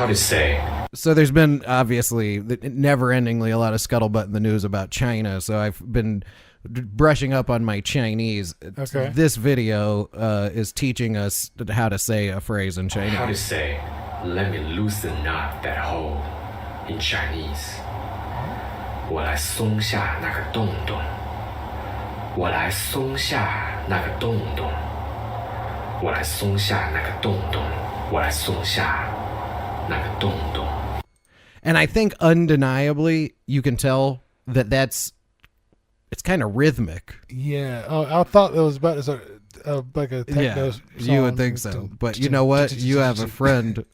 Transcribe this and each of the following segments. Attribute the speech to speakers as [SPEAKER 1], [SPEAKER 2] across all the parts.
[SPEAKER 1] how to say.
[SPEAKER 2] So there's been obviously never-endingly a lot of scuttlebutt in the news about China. So I've been brushing up on my Chinese.
[SPEAKER 3] Okay.
[SPEAKER 2] This video is teaching us how to say a phrase in Chinese.
[SPEAKER 1] How to say, let me loosen up that hole in Chinese. 我来松下那个洞洞。我来松下那个洞洞。我来松下那个洞洞。我来松下那个洞洞。
[SPEAKER 2] And I think undeniably you can tell that it's kind of rhythmic.
[SPEAKER 3] Yeah. Oh, I thought it was about like a techno song.
[SPEAKER 2] You would think so. But you know what? You have a friend.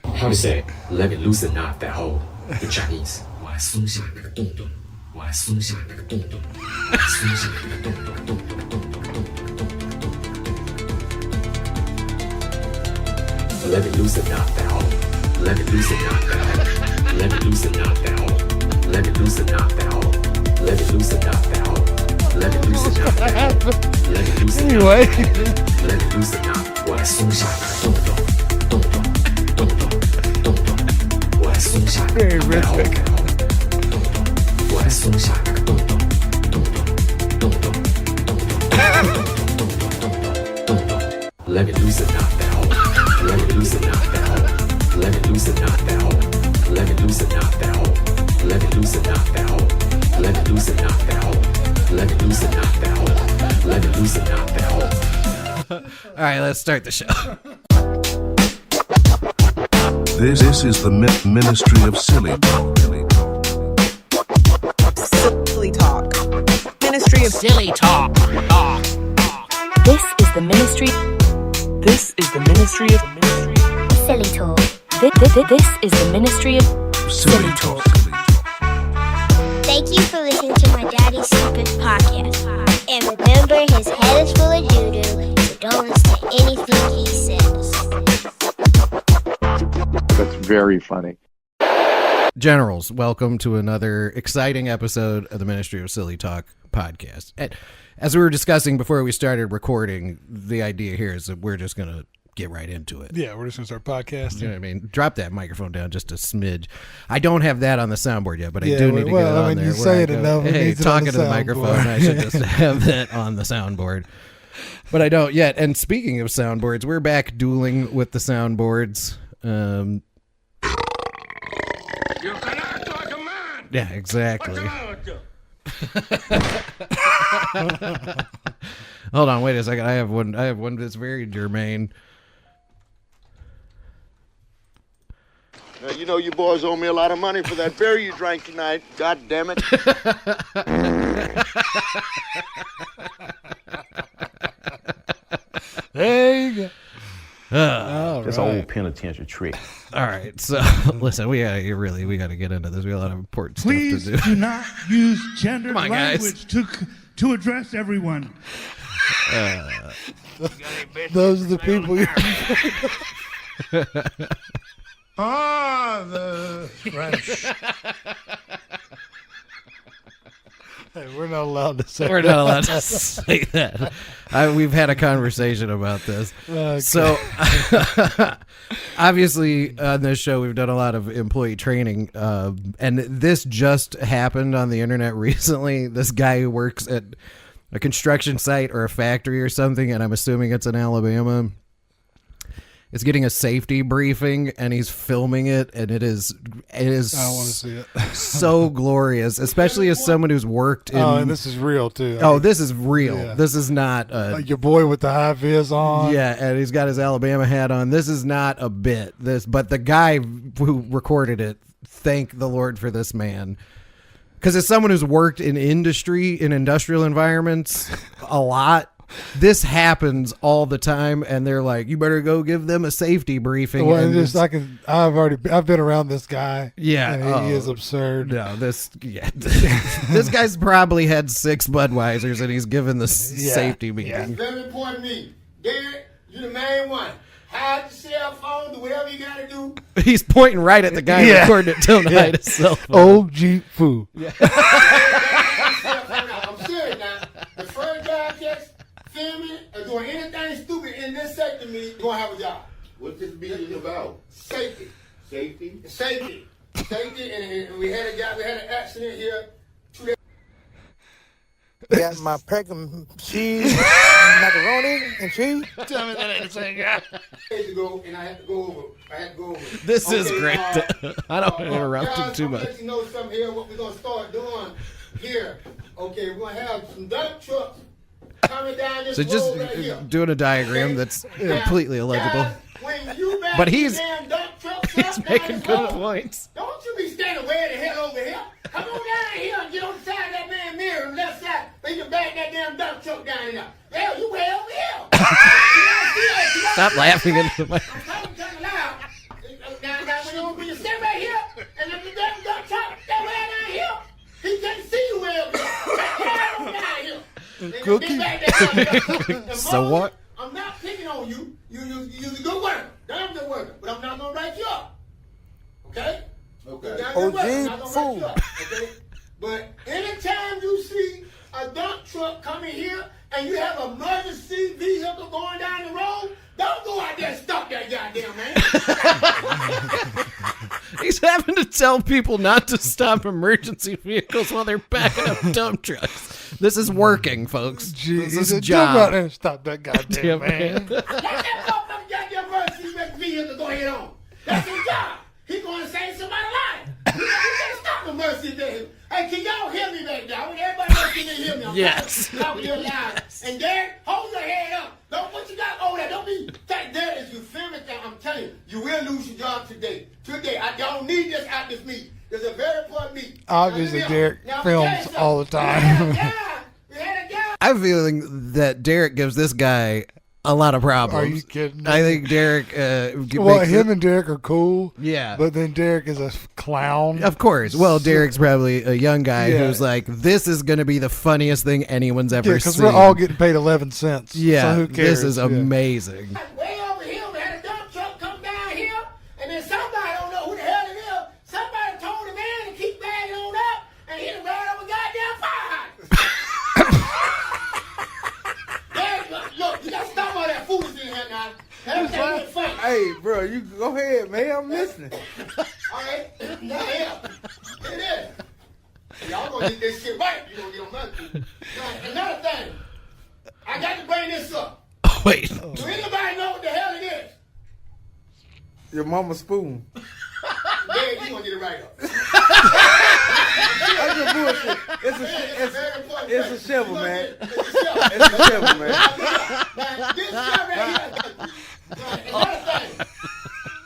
[SPEAKER 1] How to say, let me loosen up that hole in Chinese. 我来松下那个洞洞。我来松下那个洞洞。我来松下那个洞洞洞洞洞洞洞洞洞洞。Let me loosen up that hole. Let me loosen up that hole. Let me loosen up that hole. Let me loosen up that hole. Let me loosen up that hole. Let me loosen up that hole. Let me loosen up.
[SPEAKER 3] Anyway.
[SPEAKER 1] Let me loosen up. 我来松下那个洞洞洞洞洞洞洞洞。我来松下那个洞洞。我来松下那个洞洞洞洞洞洞洞洞洞洞。Let me loosen up that hole. Let me loosen up that hole. Let me loosen up that hole. Let me loosen up that hole. Let me loosen up that hole. Let me loosen up that hole. Let me loosen up that hole. Let me loosen up that hole.
[SPEAKER 2] All right, let's start the show.
[SPEAKER 4] This is the Ministry of Silly Talk.
[SPEAKER 5] Silly Talk. Ministry of Silly Talk.
[SPEAKER 6] This is the Ministry.
[SPEAKER 5] This is the Ministry of
[SPEAKER 6] Silly Talk. This is the Ministry of
[SPEAKER 4] Silly Talk.
[SPEAKER 7] Thank you for listening to my daddy's stupid podcast. And remember, his head is full of doo-doo, so don't listen to anything he says.
[SPEAKER 8] That's very funny.
[SPEAKER 2] Generals, welcome to another exciting episode of the Ministry of Silly Talk podcast. And as we were discussing before we started recording, the idea here is that we're just going to get right into it.
[SPEAKER 3] Yeah, we're just going to start podcasting.
[SPEAKER 2] You know what I mean? Drop that microphone down just a smidge. I don't have that on the soundboard yet, but I do need to get it on there.
[SPEAKER 3] You say it enough.
[SPEAKER 2] Hey, talking to the microphone, I should just have that on the soundboard. But I don't yet. And speaking of soundboards, we're back dueling with the soundboards.
[SPEAKER 9] You cannot talk a man.
[SPEAKER 2] Yeah, exactly. Hold on, wait a second. I have one that's very germane.
[SPEAKER 10] Now, you know you boys owe me a lot of money for that beer you drank tonight. God damn it.
[SPEAKER 3] There you go.
[SPEAKER 11] It's an old penitentiary trick.
[SPEAKER 2] All right, so listen, we gotta get into this. We have a lot of important
[SPEAKER 12] Please
[SPEAKER 2] stuff to do.
[SPEAKER 12] do not use gendered
[SPEAKER 2] Come on,
[SPEAKER 12] language to address everyone.
[SPEAKER 3] Those are the people you're
[SPEAKER 12] the French.
[SPEAKER 3] Hey, we're not allowed to say
[SPEAKER 2] We're not allowed to say that. We've had a conversation about this.
[SPEAKER 3] Okay.
[SPEAKER 2] So, obviously, on this show, we've done a lot of employee training, and this just happened on the internet recently. This guy who works at a construction site or a factory or something, and I'm assuming it's in Alabama, is getting a safety briefing, and he's filming it, and it is
[SPEAKER 3] I don't want to see it.
[SPEAKER 2] so glorious, especially as someone who's worked in...
[SPEAKER 3] Oh, and this is real, too.
[SPEAKER 2] Oh, this is real.
[SPEAKER 3] Yeah.
[SPEAKER 2] This is not...
[SPEAKER 3] like your boy with the high vis on.
[SPEAKER 2] Yeah, and he's got his Alabama hat on. This is not a bit. But the guy who recorded it, thank the Lord for this man. Because as someone who's worked in industrial environments a lot, this happens all the time, and they're like, "You better go give them a safety briefing."
[SPEAKER 3] Well,
[SPEAKER 2] and
[SPEAKER 3] I've been around this guy.
[SPEAKER 2] Yeah,
[SPEAKER 3] and he is absurd.
[SPEAKER 2] No, this guy's probably had 6 Budweisers, and he's given the safety meeting.
[SPEAKER 10] That's very important to me. Derek, you the main one. Hide your cell phone, do whatever you gotta do.
[SPEAKER 2] He's pointing right at the guy recording it, telling him to hide his cell phone.
[SPEAKER 3] OG Foo.
[SPEAKER 10] Yeah. I'm serious now. The first guy gets filming or doing anything stupid in this sector meeting, you're gonna have a job. What's this meeting about? Safety. Safety. Safety. Safety, and we had an accident here.
[SPEAKER 13] Got my peckham cheese, macaroni, and cheese.
[SPEAKER 3] Tell me that ain't the same guy.
[SPEAKER 10] Days ago, and I had to go over.
[SPEAKER 2] This is great. I don't interrupt him too much.
[SPEAKER 10] Let you know something here. What we're gonna start doing here. Okay, we're gonna have some dump trucks coming down this
[SPEAKER 2] So just
[SPEAKER 10] road right here.
[SPEAKER 2] doing a diagram that's completely illegible.
[SPEAKER 10] When you back
[SPEAKER 2] But he's
[SPEAKER 10] damn dump trucks
[SPEAKER 2] he's
[SPEAKER 10] up
[SPEAKER 2] making
[SPEAKER 10] down this
[SPEAKER 2] good
[SPEAKER 10] road,
[SPEAKER 2] points.
[SPEAKER 10] Don't you be standing way the hell over here. Come on down here and get on the side of that man mirror on the left side. Then you can back that damn dump truck down in there. Hell, you way over here.
[SPEAKER 2] Stop laughing into the mic.
[SPEAKER 10] I'm talking kind of loud. Now, when you stand right here, and if the damn dump truck that way down here, he can't see you way over here. Get on down here.
[SPEAKER 3] Cookie.
[SPEAKER 2] So what?
[SPEAKER 10] I'm not picking on you. You're a good worker. Damn good worker. But I'm not going to write you up. Okay? Okay.
[SPEAKER 13] OG fool.
[SPEAKER 10] Okay? But anytime you see a dump truck coming here and you have an emergency vehicle going down the road, don't go out there and stop that goddamn man.
[SPEAKER 2] He's having to tell people not to stop emergency vehicles while they're backing up dump trucks. This is working, folks. This is a
[SPEAKER 3] Jump out there
[SPEAKER 2] job.
[SPEAKER 3] and stop that goddamn man.
[SPEAKER 10] Let that motherfucking goddamn emergency vehicle go ahead on. That's his job. He's going to save somebody's life. You can't stop emergency vehicle. Hey, can y'all hear me back there? I want everybody else can hear me. I'm
[SPEAKER 2] Yes.
[SPEAKER 10] talking real loud. And Derek, hold your head up. Don't what you got over there. Don't be that there is you feel me? I'm telling you, you will lose your job today. Today. I don't need this out this meeting. There's a very important meeting.
[SPEAKER 3] Obviously, Derek films all the time.
[SPEAKER 10] We had a guy.
[SPEAKER 2] I'm feeling that Derek gives this guy a lot of problems.
[SPEAKER 3] Are you kidding me?
[SPEAKER 2] I think Derek.
[SPEAKER 3] Well,
[SPEAKER 2] makes
[SPEAKER 3] him and Derek are cool.
[SPEAKER 2] Yeah.
[SPEAKER 3] But then Derek is a clown.
[SPEAKER 2] Of course. Well, Derek's probably a young guy
[SPEAKER 3] Yeah.
[SPEAKER 2] who's like, this is going to be the funniest thing anyone's ever
[SPEAKER 3] Yeah, because
[SPEAKER 2] seen.
[SPEAKER 3] we're all getting paid 11 cents.
[SPEAKER 2] Yeah,
[SPEAKER 3] So who cares?
[SPEAKER 2] this is
[SPEAKER 3] Yeah.
[SPEAKER 2] amazing.
[SPEAKER 10] Way over here, we had a dump truck come down here, and then somebody, I don't know who the hell it is, somebody told the man to keep bagging on up, and he done ran over goddamn fire hydrant. Look, you gotta stop all that foolishness in here now. Everything is funny.
[SPEAKER 13] Hey, bro, you go ahead, man. I'm listening.
[SPEAKER 10] All right? Yeah. It is. Y'all gonna get this shit right. You gonna get on nothing. Now, another thing. I got to bring this up.
[SPEAKER 2] Wait.
[SPEAKER 10] Do anybody know what the hell it is?
[SPEAKER 13] Your mama's spoon.
[SPEAKER 10] Yeah, you gonna get it right up.
[SPEAKER 13] That's your bullshit. It's a shovel, man.
[SPEAKER 10] It's a shovel.
[SPEAKER 13] It's a shovel, man.
[SPEAKER 10] Now, this guy right here. Now, another thing.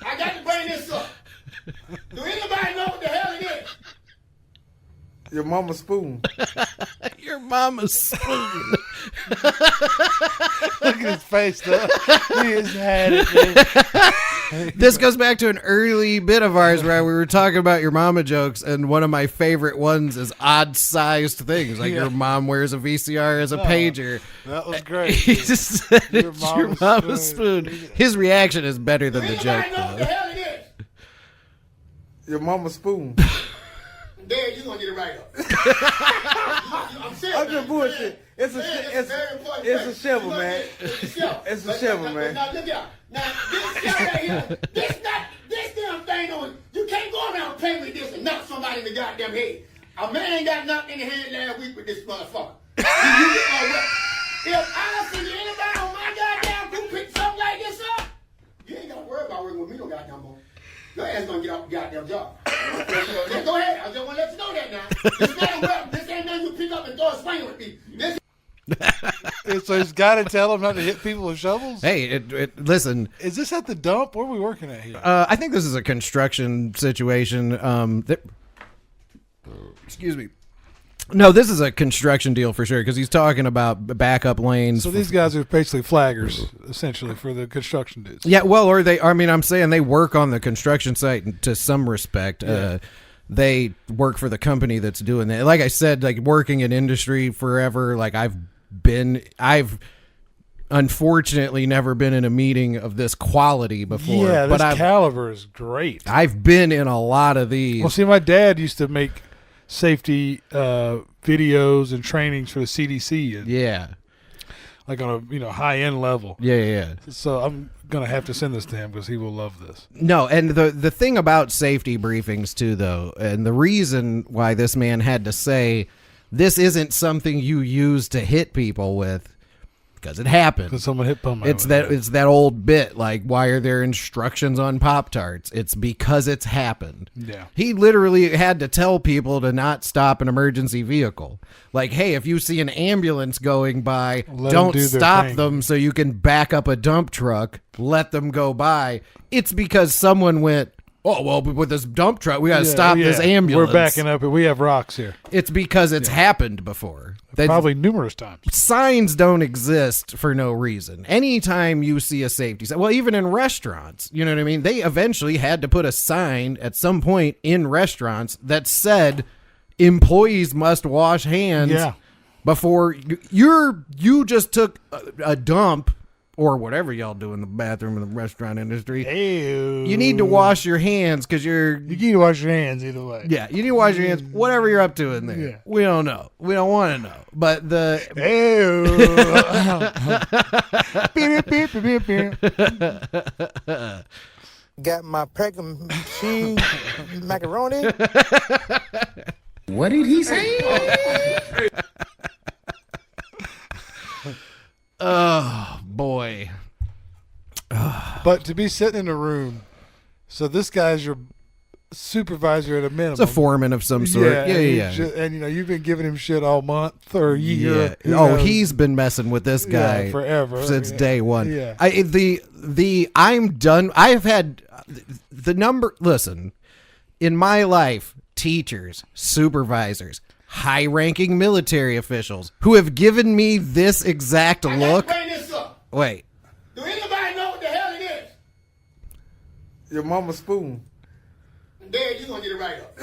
[SPEAKER 10] I got to bring this up. Do anybody know what the hell it is?
[SPEAKER 13] Your mama's spoon.
[SPEAKER 2] Your mama's spoon.
[SPEAKER 3] Look at his face, though. He has had it, man.
[SPEAKER 2] This goes back to an early bit of ours where we were talking about your mama jokes, and one of my favorite ones is odd-sized things, like your mom wears a VCR as a pager.
[SPEAKER 3] That was great.
[SPEAKER 2] He just said
[SPEAKER 3] Your
[SPEAKER 2] it's your
[SPEAKER 3] mama's
[SPEAKER 2] mama's
[SPEAKER 3] spoon.
[SPEAKER 2] spoon. His reaction is better than
[SPEAKER 10] Do
[SPEAKER 2] the joke,
[SPEAKER 10] anybody know what the
[SPEAKER 2] though.
[SPEAKER 10] hell it is?
[SPEAKER 13] Your mama's spoon.
[SPEAKER 10] There, you gonna get it right up. I'm serious.
[SPEAKER 13] I'm just bullshit. It's a shovel, man. It's a shovel, man.
[SPEAKER 10] Now look out. Now this guy right here, this damn thing on. You can't go around playing with this and knock somebody in the goddamn head. A man got knocked in the head last week with this motherfucker. If I see anybody on my goddamn group pick something like this up, you ain't gotta worry about working with me no goddamn more. Your ass gonna get off the goddamn job. Yeah, go ahead. I just want to let you know that now. This ain't nothing you pick up and throw a swing with me.
[SPEAKER 3] So he's got to tell him not to hit people with shovels?
[SPEAKER 2] Hey, listen.
[SPEAKER 3] Is this at the dump? Where are we working at here?
[SPEAKER 2] I think this is a construction situation. Excuse me. No, this is a construction deal for sure because he's talking about backup lanes.
[SPEAKER 3] So these guys are basically flaggers, essentially, for the construction dudes.
[SPEAKER 2] Yeah, well, or I'm saying they work on the construction site to some respect. Yeah. They work for the company that's doing that. Like I said, like working in industry forever, like I've unfortunately never been in a meeting of this quality before.
[SPEAKER 3] Yeah,
[SPEAKER 2] but
[SPEAKER 3] this caliber is great.
[SPEAKER 2] I've been in a lot of these.
[SPEAKER 3] Well, see, my dad used to make safety videos and trainings for the CDC. And,
[SPEAKER 2] yeah.
[SPEAKER 3] Like on a high end level.
[SPEAKER 2] Yeah.
[SPEAKER 3] So I'm going to have to send this to him because he will love this.
[SPEAKER 2] No, and the thing about safety briefings too, though, and the reason why this man had to say this isn't something you use to hit people with, because it happened.
[SPEAKER 3] Because someone hit Puma.
[SPEAKER 2] It's that old bit, like, why are there instructions on Pop-Tarts? It's because it's happened.
[SPEAKER 3] Yeah.
[SPEAKER 2] He literally had to tell people to not stop an emergency vehicle. Like, hey, if you see an ambulance going by, don't stop them so you can back up a dump truck. Let them go by. It's because someone went, oh, well, with this dump truck, we got to stop this ambulance.
[SPEAKER 3] We're backing up. We have rocks here.
[SPEAKER 2] It's because it's happened before.
[SPEAKER 3] Probably numerous times.
[SPEAKER 2] Signs don't exist for no reason. Anytime you see a safety sign, well, even in restaurants, you know what I mean? They eventually had to put a sign at some point in restaurants that said employees must wash hands before you just took a dump or whatever y'all do in the bathroom in the restaurant industry.
[SPEAKER 3] Ew.
[SPEAKER 2] You need to wash your hands because
[SPEAKER 3] you need to wash your hands either way.
[SPEAKER 2] Yeah, you need to wash your hands, whatever you're up to in there. Yeah. We don't know. We don't want to know. But the
[SPEAKER 13] Got my pregnant machine macaroni.
[SPEAKER 1] What did he say?
[SPEAKER 2] Oh, boy.
[SPEAKER 3] But to be sitting in a room, so this guy's your supervisor at a minimum.
[SPEAKER 2] It's a foreman of some sort. Yeah.
[SPEAKER 3] And you've been giving him shit all month or a year.
[SPEAKER 2] Yeah. Oh, he's been messing with this guy
[SPEAKER 3] forever
[SPEAKER 2] since day one.
[SPEAKER 3] Yeah.
[SPEAKER 2] I'm done. I've had the number. Listen, in my life, teachers, supervisors, high-ranking military officials who have given me this exact look.
[SPEAKER 10] Bring this up.
[SPEAKER 2] Wait.
[SPEAKER 10] Do anybody know what the hell it is?
[SPEAKER 13] Your mama's spoon.
[SPEAKER 10] Dad, you gonna get it right up.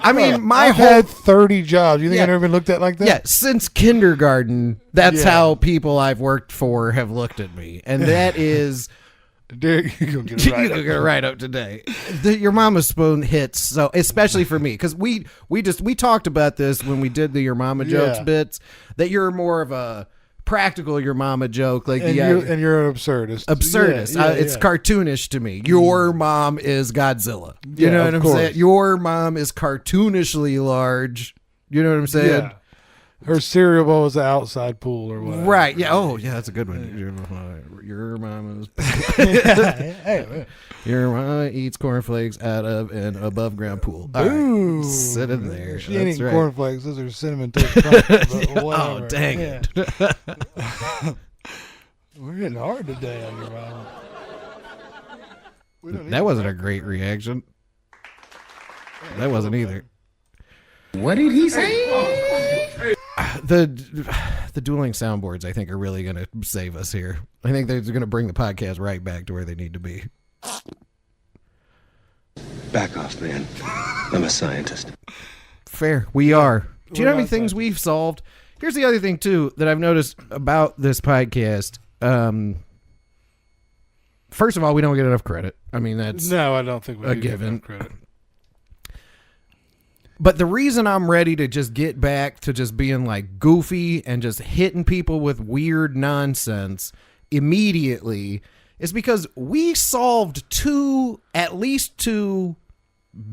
[SPEAKER 2] I mean,
[SPEAKER 3] I've had 30 jobs. You think I've never been looked at like that?
[SPEAKER 2] Yeah, since kindergarten, that's how people I've worked for have looked at me, and that is.
[SPEAKER 3] Derek, you're gonna get it right.
[SPEAKER 2] You're gonna get it right up today. Your mama's spoon hits, so especially for me, because we talked about this when we did the your mama jokes bits. That you're more of a practical your mama joke, like
[SPEAKER 3] and you're an absurdist.
[SPEAKER 2] It's cartoonish to me. Your mom is Godzilla. You know what I'm saying? Your mom is cartoonishly large. You know what I'm saying?
[SPEAKER 3] Yeah. Her cereal bowl is the outside pool or whatever.
[SPEAKER 2] Right. Yeah. Oh, yeah. That's a good one. Your mom is. Your mama eats cornflakes out of an above ground pool.
[SPEAKER 3] Ooh.
[SPEAKER 2] Right. Sit in there.
[SPEAKER 3] She ain't eating cornflakes. Those are cinnamon toast crunch.
[SPEAKER 2] Oh, dang it.
[SPEAKER 3] We're getting hard today on your mama.
[SPEAKER 2] That wasn't a great reaction. That wasn't either.
[SPEAKER 1] What did he say?
[SPEAKER 2] The dueling soundboards, I think, are really going to save us here. I think they're going to bring the podcast right back to where they need to be.
[SPEAKER 11] Back off, man. I'm a scientist.
[SPEAKER 2] Fair. We are. Do you know how many things we've solved? Here's the other thing, too, that I've noticed about this podcast. First of all, we don't get enough credit. I mean, that's
[SPEAKER 3] I don't think we
[SPEAKER 2] a
[SPEAKER 3] get
[SPEAKER 2] given.
[SPEAKER 3] enough credit.
[SPEAKER 2] But the reason I'm ready to just get back to just being like goofy and just hitting people with weird nonsense immediately is because we solved at least two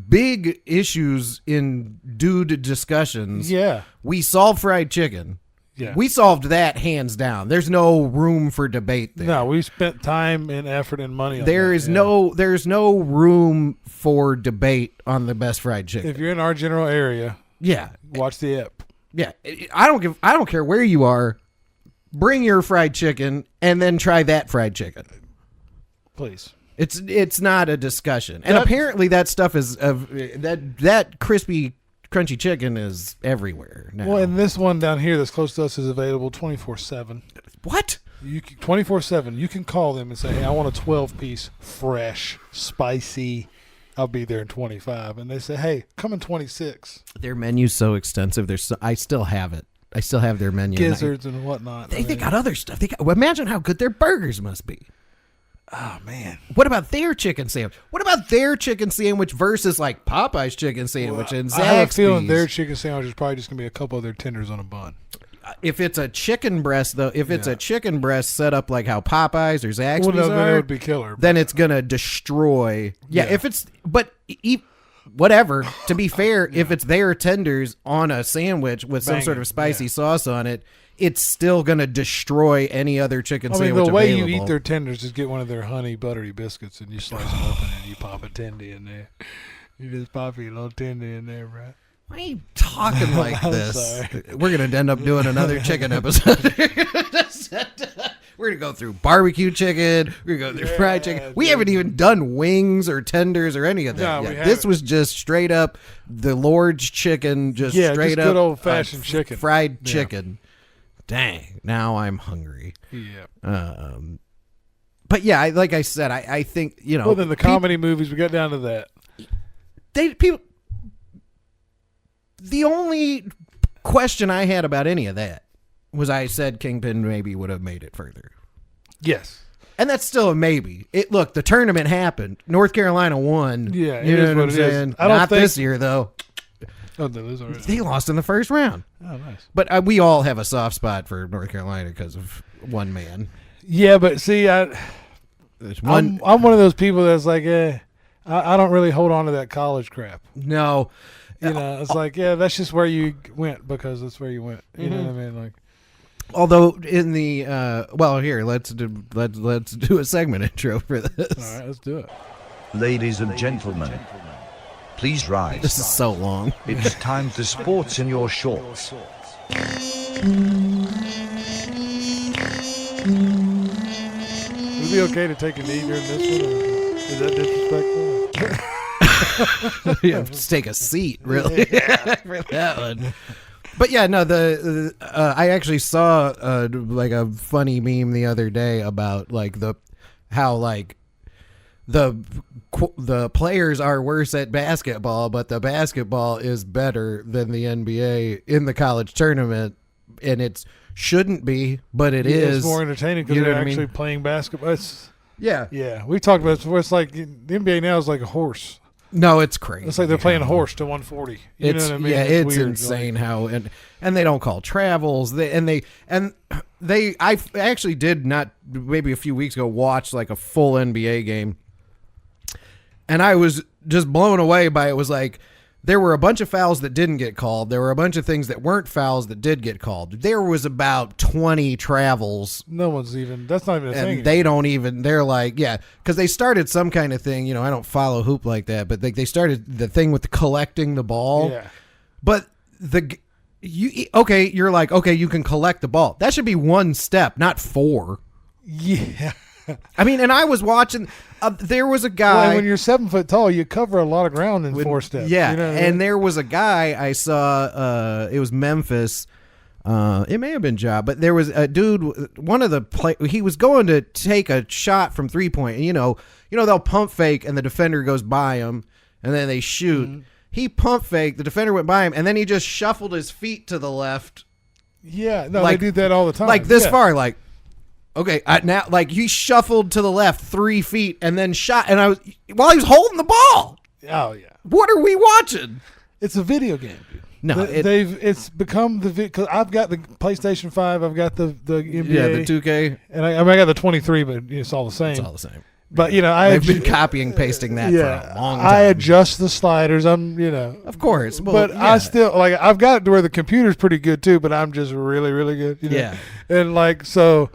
[SPEAKER 2] big issues in dude discussions.
[SPEAKER 3] Yeah.
[SPEAKER 2] We solved fried chicken.
[SPEAKER 3] Yeah.
[SPEAKER 2] We solved that hands down. There's no room for debate there.
[SPEAKER 3] No, we spent time and effort and money on
[SPEAKER 2] there's no room for debate on the best fried chicken.
[SPEAKER 3] If you're in our general area, watch the app.
[SPEAKER 2] Yeah. I don't care where you are. Bring your fried chicken and then try that fried chicken.
[SPEAKER 3] Please.
[SPEAKER 2] It's not a discussion. And apparently that stuff is that crispy crunchy chicken is everywhere now.
[SPEAKER 3] Well, and this one down here that's close to us is available 24/7.
[SPEAKER 2] What?
[SPEAKER 3] 24/7. You can call them and say, "Hey, I want a 12-piece, fresh, spicy. I'll be there in 25." And they say, "Hey, come in 26."
[SPEAKER 2] Their menu's so extensive. I still have it. I still have their menu.
[SPEAKER 3] Gizzards and whatnot.
[SPEAKER 2] They got other stuff. Imagine how good their burgers must be.
[SPEAKER 3] Oh, man.
[SPEAKER 2] What about their chicken sandwich? What about their chicken sandwich versus like Popeye's chicken sandwich and Zaxby's?
[SPEAKER 3] I have a feeling their chicken sandwich is probably just going to be a couple of their tenders on a bun.
[SPEAKER 2] if it's a chicken breast, though, if it's a chicken breast set up like how Popeyes or Zaxby's
[SPEAKER 3] Well, no, then it
[SPEAKER 2] are,
[SPEAKER 3] would be killer.
[SPEAKER 2] then it's gonna destroy. Yeah, if it's whatever. To be fair, if it's their tenders on a sandwich with some sort of spicy sauce on it, it's still gonna destroy any other chicken sandwich.
[SPEAKER 3] The way
[SPEAKER 2] available.
[SPEAKER 3] you eat their tenders is get one of their honey buttery biscuits and you slice them open and you pop a tendy in there. You just pop a little tendy in there, bro.
[SPEAKER 2] Why are you talking like this? We're going to end up doing another chicken episode. We're going to go through barbecue chicken. We're going to go through fried chicken. We haven't even done wings or tenders or any of that yet. This was just straight up the Lord's chicken, just straight up
[SPEAKER 3] good old-fashioned chicken.
[SPEAKER 2] Fried chicken. Dang, now I'm hungry.
[SPEAKER 3] Yeah.
[SPEAKER 2] But yeah, like I said, I think,
[SPEAKER 3] Well, then the comedy movies, we got down to that.
[SPEAKER 2] The only question I had about any of that was I said Kingpin maybe would have made it further.
[SPEAKER 3] Yes.
[SPEAKER 2] And that's still a maybe. Look, the tournament happened. North Carolina won.
[SPEAKER 3] Yeah,
[SPEAKER 2] you know what I'm saying? Not this year, though.
[SPEAKER 3] Oh, no, those are
[SPEAKER 2] they lost in the first round.
[SPEAKER 3] Oh, nice.
[SPEAKER 2] But we all have a soft spot for North Carolina because of one man.
[SPEAKER 3] Yeah, but see, I'm one of those people that's like, I don't really hold on to that college crap.
[SPEAKER 2] No.
[SPEAKER 3] It's like, that's just where you went because that's where you went. You know what I mean? Like,
[SPEAKER 2] although in the here, let's do a segment intro for this.
[SPEAKER 3] All right, let's do it.
[SPEAKER 14] Ladies and gentlemen, please rise.
[SPEAKER 2] This is so long.
[SPEAKER 14] It's time for sports in your shorts.
[SPEAKER 3] Would it be okay to take a knee during this one? Or is that disrespectful?
[SPEAKER 2] You have to take a seat, really, for that one. But yeah, no. I actually saw like a funny meme the other day about like how the players are worse at basketball, but the basketball is better than the NBA in the college tournament, and it shouldn't be, but it is.
[SPEAKER 3] It's more entertaining because they're actually playing basketball. Yeah. We talked about it. Where it's like the NBA now is like a horse.
[SPEAKER 2] No, it's crazy.
[SPEAKER 3] It's like they're playing a horse to 140. You know what I mean?
[SPEAKER 2] Yeah, it's
[SPEAKER 3] weird.
[SPEAKER 2] insane how and they don't call travels. I actually did not maybe a few weeks ago watch like a full NBA game, and I was just blown away by it. Was like there were a bunch of fouls that didn't get called. There were a bunch of things that weren't fouls that did get called. There was about 20 travels.
[SPEAKER 3] No one's even. That's not even a thing.
[SPEAKER 2] And they don't even. They're like, because they started some kind of thing. I don't follow hoop like that, but they started the thing with collecting the ball.
[SPEAKER 3] Yeah.
[SPEAKER 2] But you're like, okay, you can collect the ball. That should be one step, not four.
[SPEAKER 3] Yeah.
[SPEAKER 2] I mean, and I was watching. There was a guy.
[SPEAKER 3] Well, when you're 7 foot tall, you cover a lot of ground in 4 steps.
[SPEAKER 2] Yeah,
[SPEAKER 3] you know what I mean?
[SPEAKER 2] and there was a guy I saw. It was Memphis. It may have been Ja, but there was a dude. One of the he was going to take a shot from 3-point. And they'll pump fake, and the defender goes by him, and then they shoot. Mm-hmm. He pump faked. The defender went by him, and then he just shuffled his feet to the left.
[SPEAKER 3] Yeah, no, they do that all the time.
[SPEAKER 2] Like this far, like. Okay, now like he shuffled to the left 3 feet and then shot, and while he was holding the ball.
[SPEAKER 3] Oh yeah.
[SPEAKER 2] What are we watching?
[SPEAKER 3] It's a video game, dude.
[SPEAKER 2] No,
[SPEAKER 3] it's become because I've got the PlayStation 5, I've got the NBA,
[SPEAKER 2] the 2K,
[SPEAKER 3] and I got the 23, but it's all the same.
[SPEAKER 2] It's all the same.
[SPEAKER 3] But
[SPEAKER 2] I've been copying pasting that for a long time.
[SPEAKER 3] I adjust the sliders.
[SPEAKER 2] Of course,
[SPEAKER 3] but I still I've got it to where the computer's pretty good too, but I'm just really really good.
[SPEAKER 2] Yeah,
[SPEAKER 3] and so.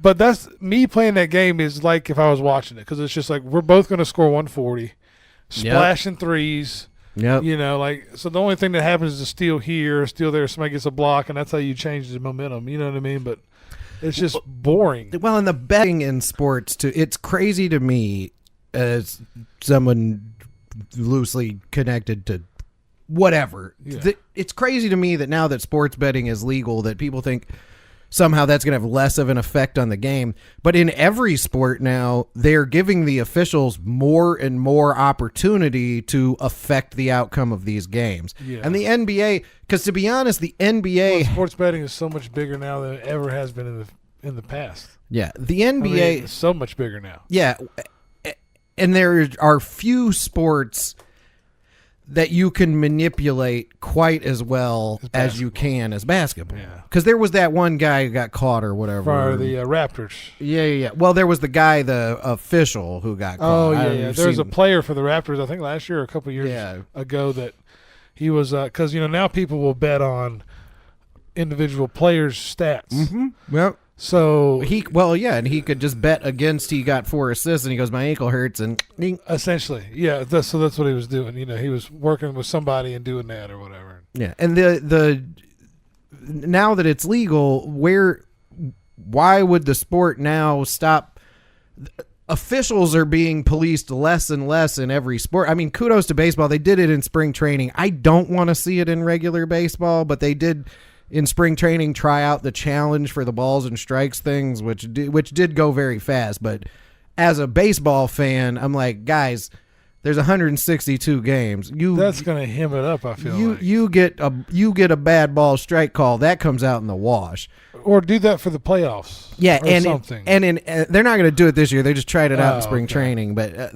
[SPEAKER 3] But that's me playing that game is like if I was watching it because it's just like we're both going to score 140, splashing threes.
[SPEAKER 2] Yep.
[SPEAKER 3] So the only thing that happens is a steal here, a steal there, somebody gets a block, and that's how you change the momentum. You know what I mean? But it's just boring.
[SPEAKER 2] Well, and the betting in sports too, it's crazy to me as someone loosely connected to whatever.
[SPEAKER 3] Yeah.
[SPEAKER 2] It's crazy to me that now that sports betting is legal, that people think somehow that's going to have less of an effect on the game. But in every sport now, they're giving the officials more and more opportunity to affect the outcome of these games.
[SPEAKER 3] Yeah.
[SPEAKER 2] And the NBA, because to be honest, the NBA...
[SPEAKER 3] sports betting is so much bigger now than it ever has been in the past.
[SPEAKER 2] Yeah, the NBA...
[SPEAKER 3] it's so much bigger now.
[SPEAKER 2] Yeah, and there are few sports that you can manipulate quite as well as you can as basketball. Because there was that one guy who got caught or whatever.
[SPEAKER 3] For the Raptors.
[SPEAKER 2] Yeah. Well, there was the guy, the official, who got caught.
[SPEAKER 3] Oh, yeah. There was a player for the Raptors, I think last year or a couple of years ago, that he was, because, now people will bet on individual players' stats.
[SPEAKER 2] Mm-hmm. Well,
[SPEAKER 3] so
[SPEAKER 2] and he could just bet against. He got 4 assists, and he goes, "My ankle hurts," and ding.
[SPEAKER 3] Essentially, yeah. So that's what he was doing. He was working with somebody and doing that or whatever.
[SPEAKER 2] Yeah, and the now that it's legal, why would the sport now stop? Officials are being policed less and less in every sport. I mean, kudos to baseball. They did it in spring training. I don't want to see it in regular baseball, but they did in spring training try out the challenge for the balls and strikes things, which did go very fast. But as a baseball fan, I'm like, guys, there's 162 games.
[SPEAKER 3] That's going to hem it up. I feel like
[SPEAKER 2] you get a bad ball strike call that comes out in the wash.
[SPEAKER 3] Or do that for the playoffs.
[SPEAKER 2] Yeah,
[SPEAKER 3] or
[SPEAKER 2] and
[SPEAKER 3] something.
[SPEAKER 2] They're not going to do it this year. They just tried it out in spring training, but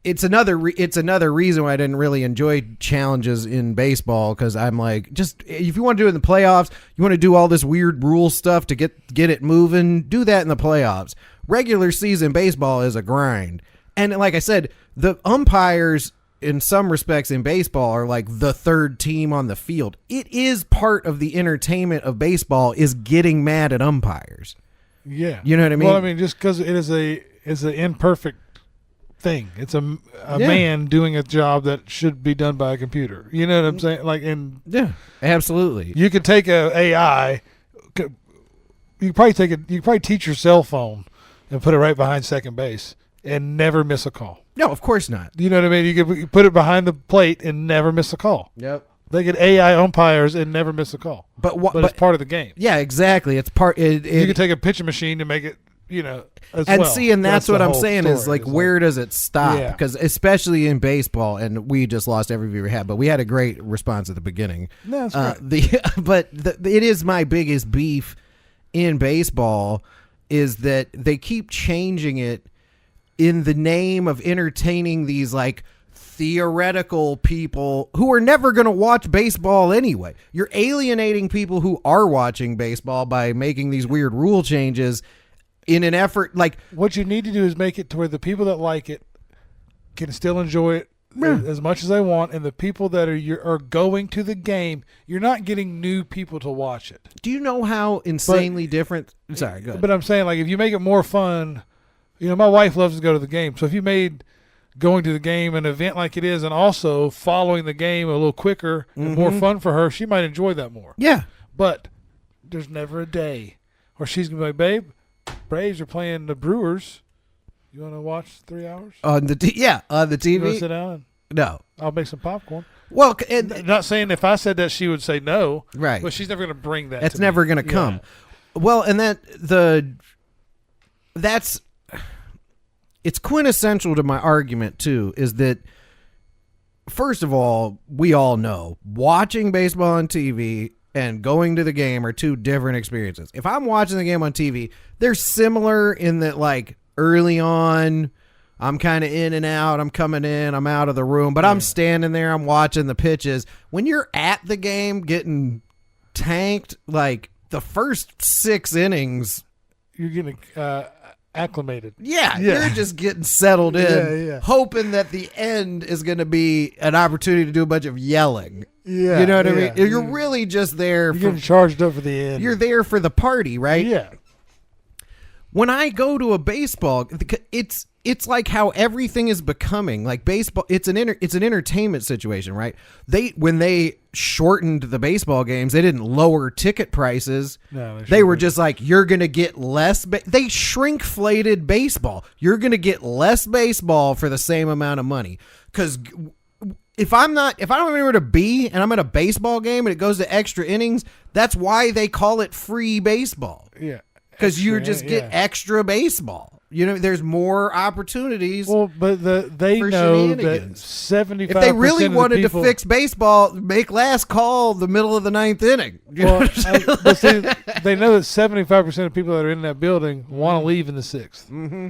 [SPEAKER 2] it's another reason why I didn't really enjoy challenges in baseball, because I'm like, just if you want to do it in the playoffs, you want to do all this weird rule stuff to get it moving, do that in the playoffs. Regular season baseball is a grind. And like I said, the umpires in some respects in baseball are like the third team on the field. It is part of the entertainment of baseball is getting mad at umpires.
[SPEAKER 3] Yeah.
[SPEAKER 2] You know what I mean?
[SPEAKER 3] Well, I mean, just because it is an imperfect thing. It's a man doing a job that should be done by a computer. You know what I'm saying?
[SPEAKER 2] Yeah, absolutely.
[SPEAKER 3] You could take a AI. You probably teach your cell phone and put it right behind second base and never miss a call.
[SPEAKER 2] No, of course not.
[SPEAKER 3] You know what I mean? You could put it behind the plate and never miss a call.
[SPEAKER 2] Yep.
[SPEAKER 3] They get AI umpires and never miss a call. But it's part of the game.
[SPEAKER 2] Yeah, exactly. It's part. You
[SPEAKER 3] can take a pitching machine to make it, as
[SPEAKER 2] and
[SPEAKER 3] well.
[SPEAKER 2] see, and that's what I'm saying
[SPEAKER 3] story.
[SPEAKER 2] is like, where does it stop? Because especially in baseball, and we just lost every viewer we had, but we had a great response at the beginning.
[SPEAKER 3] No, that's great.
[SPEAKER 2] It is my biggest beef in baseball is that they keep changing it in the name of entertaining these like theoretical people who are never going to watch baseball anyway. You're alienating people who are watching baseball by making these weird rule changes in an effort. Like,
[SPEAKER 3] what you need to do is make it to where the people that like it can still enjoy it as much as they want, and the people that are going to the game, you're not getting new people to watch it.
[SPEAKER 2] Do you know how insanely different? Sorry, go ahead.
[SPEAKER 3] But I'm saying, like, if you make it more fun, my wife loves to go to the game. So if you made going to the game an event like it is, and also following the game a little quicker and more fun for her, she might enjoy that more.
[SPEAKER 2] Yeah.
[SPEAKER 3] But there's never a day where she's going to be like, babe, Braves are playing the Brewers. You want to watch 3 hours?
[SPEAKER 2] On the TV?
[SPEAKER 3] You want to sit down?
[SPEAKER 2] No.
[SPEAKER 3] I'll make some popcorn.
[SPEAKER 2] Well,
[SPEAKER 3] not saying if I said that she would say no.
[SPEAKER 2] Right.
[SPEAKER 3] But she's never going to bring that.
[SPEAKER 2] That's never going to come. Well, and that's it's quintessential to my argument too, is that first of all, we all know watching baseball on TV and going to the game are two different experiences. If I'm watching the game on TV, they're similar in that, like, early on, I'm kind of in and out. I'm coming in, I'm out of the room, but I'm standing there, I'm watching the pitches. When you're at the game getting tanked, like the first 6 innings,
[SPEAKER 3] you're getting acclimated.
[SPEAKER 2] Yeah, you're just getting settled in, hoping that the end is going to be an opportunity to do a bunch of yelling.
[SPEAKER 3] Yeah,
[SPEAKER 2] you know what I mean? You're really just there.
[SPEAKER 3] You're getting charged up for the end.
[SPEAKER 2] You're there for the party, right?
[SPEAKER 3] Yeah.
[SPEAKER 2] When I go to a baseball, it's like how everything is becoming like baseball. It's an entertainment situation, right? When they shortened the baseball games, they didn't lower ticket prices.
[SPEAKER 3] No,
[SPEAKER 2] they were just like, you're going to get less. They shrinkflated baseball. You're going to get less baseball for the same amount of money. Because if I don't remember to be and I'm at a baseball game and it goes to extra innings, that's why they call it free baseball.
[SPEAKER 3] Yeah.
[SPEAKER 2] Because you just get extra baseball. There's more opportunities.
[SPEAKER 3] Well, but they know that 75%.
[SPEAKER 2] If they really wanted
[SPEAKER 3] to
[SPEAKER 2] fix baseball, make last call the middle of the 9th inning.
[SPEAKER 3] But see, they know that 75% of people that are in that building want to leave in the 6th.
[SPEAKER 2] Mm-hmm.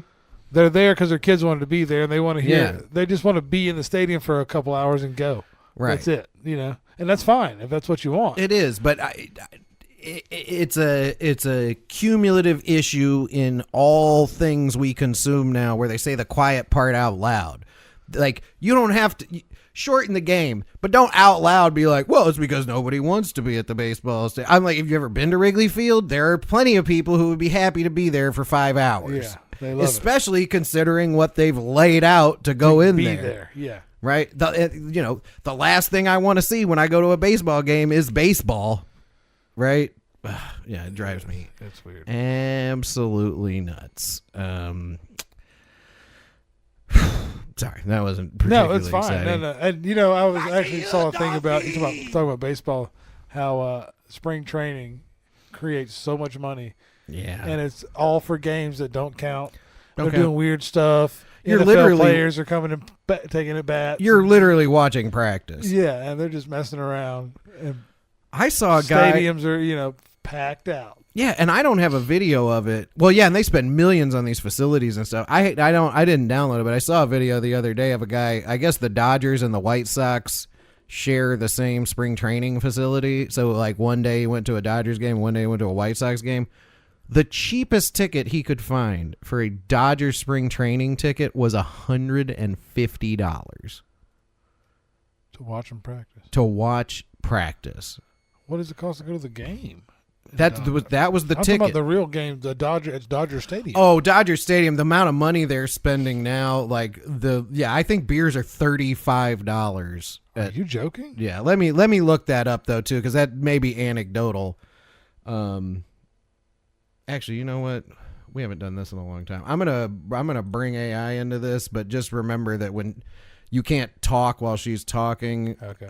[SPEAKER 3] They're there because their kids wanted to be there, and they want to hear.
[SPEAKER 2] Yeah.
[SPEAKER 3] They just want to be in the stadium for a couple hours and go.
[SPEAKER 2] Right.
[SPEAKER 3] That's it. And that's fine if that's what you want.
[SPEAKER 2] It is, but it's a cumulative issue in all things we consume now, where they say the quiet part out loud. Like, you don't have to shorten the game, but don't out loud be like, well, it's because nobody wants to be at the baseball stadium. I'm like, have you ever been to Wrigley Field? There are plenty of people who would be happy to be there for 5 hours.
[SPEAKER 3] Yeah, they love
[SPEAKER 2] especially considering what they've laid out to go in
[SPEAKER 3] be
[SPEAKER 2] there.
[SPEAKER 3] Yeah.
[SPEAKER 2] Right? The last thing I want to see when I go to a baseball game is baseball. Right? Yeah, it drives me.
[SPEAKER 3] That's weird.
[SPEAKER 2] Absolutely nuts. Sorry, that wasn't particularly
[SPEAKER 3] No, it's fine.
[SPEAKER 2] exciting.
[SPEAKER 3] No. And I was actually saw a thing about talking about baseball, how spring training creates so much money.
[SPEAKER 2] Yeah,
[SPEAKER 3] and it's all for games that don't count. They're
[SPEAKER 2] Okay.
[SPEAKER 3] doing weird stuff.
[SPEAKER 2] You're
[SPEAKER 3] NFL
[SPEAKER 2] literally-
[SPEAKER 3] players are coming and taking at bats.
[SPEAKER 2] You're literally watching practice.
[SPEAKER 3] Yeah, and they're just messing around. And
[SPEAKER 2] I saw a guy.
[SPEAKER 3] stadiums are packed out.
[SPEAKER 2] Yeah, and I don't have a video of it. Well, yeah, and they spend millions on these facilities and stuff. I didn't download it, but I saw a video the other day of a guy. I guess the Dodgers and the White Sox share the same spring training facility. So like one day he went to a Dodgers game, one day he went to a White Sox game. The cheapest ticket he could find for a Dodgers spring training ticket was $150
[SPEAKER 3] To watch them practice.
[SPEAKER 2] to watch practice.
[SPEAKER 3] What does it cost to go to the game?
[SPEAKER 2] That was the
[SPEAKER 3] I'm talking
[SPEAKER 2] ticket.
[SPEAKER 3] about the real game, it's Dodger Stadium.
[SPEAKER 2] Oh, Dodger Stadium. The amount of money they're spending now, I think beers are $35.
[SPEAKER 3] Are you joking?
[SPEAKER 2] Yeah, let me look that up though too, because that may be anecdotal. Actually, you know what? We haven't done this in a long time. I'm gonna bring AI into this, but just remember that when you can't talk while she's talking,
[SPEAKER 3] Okay.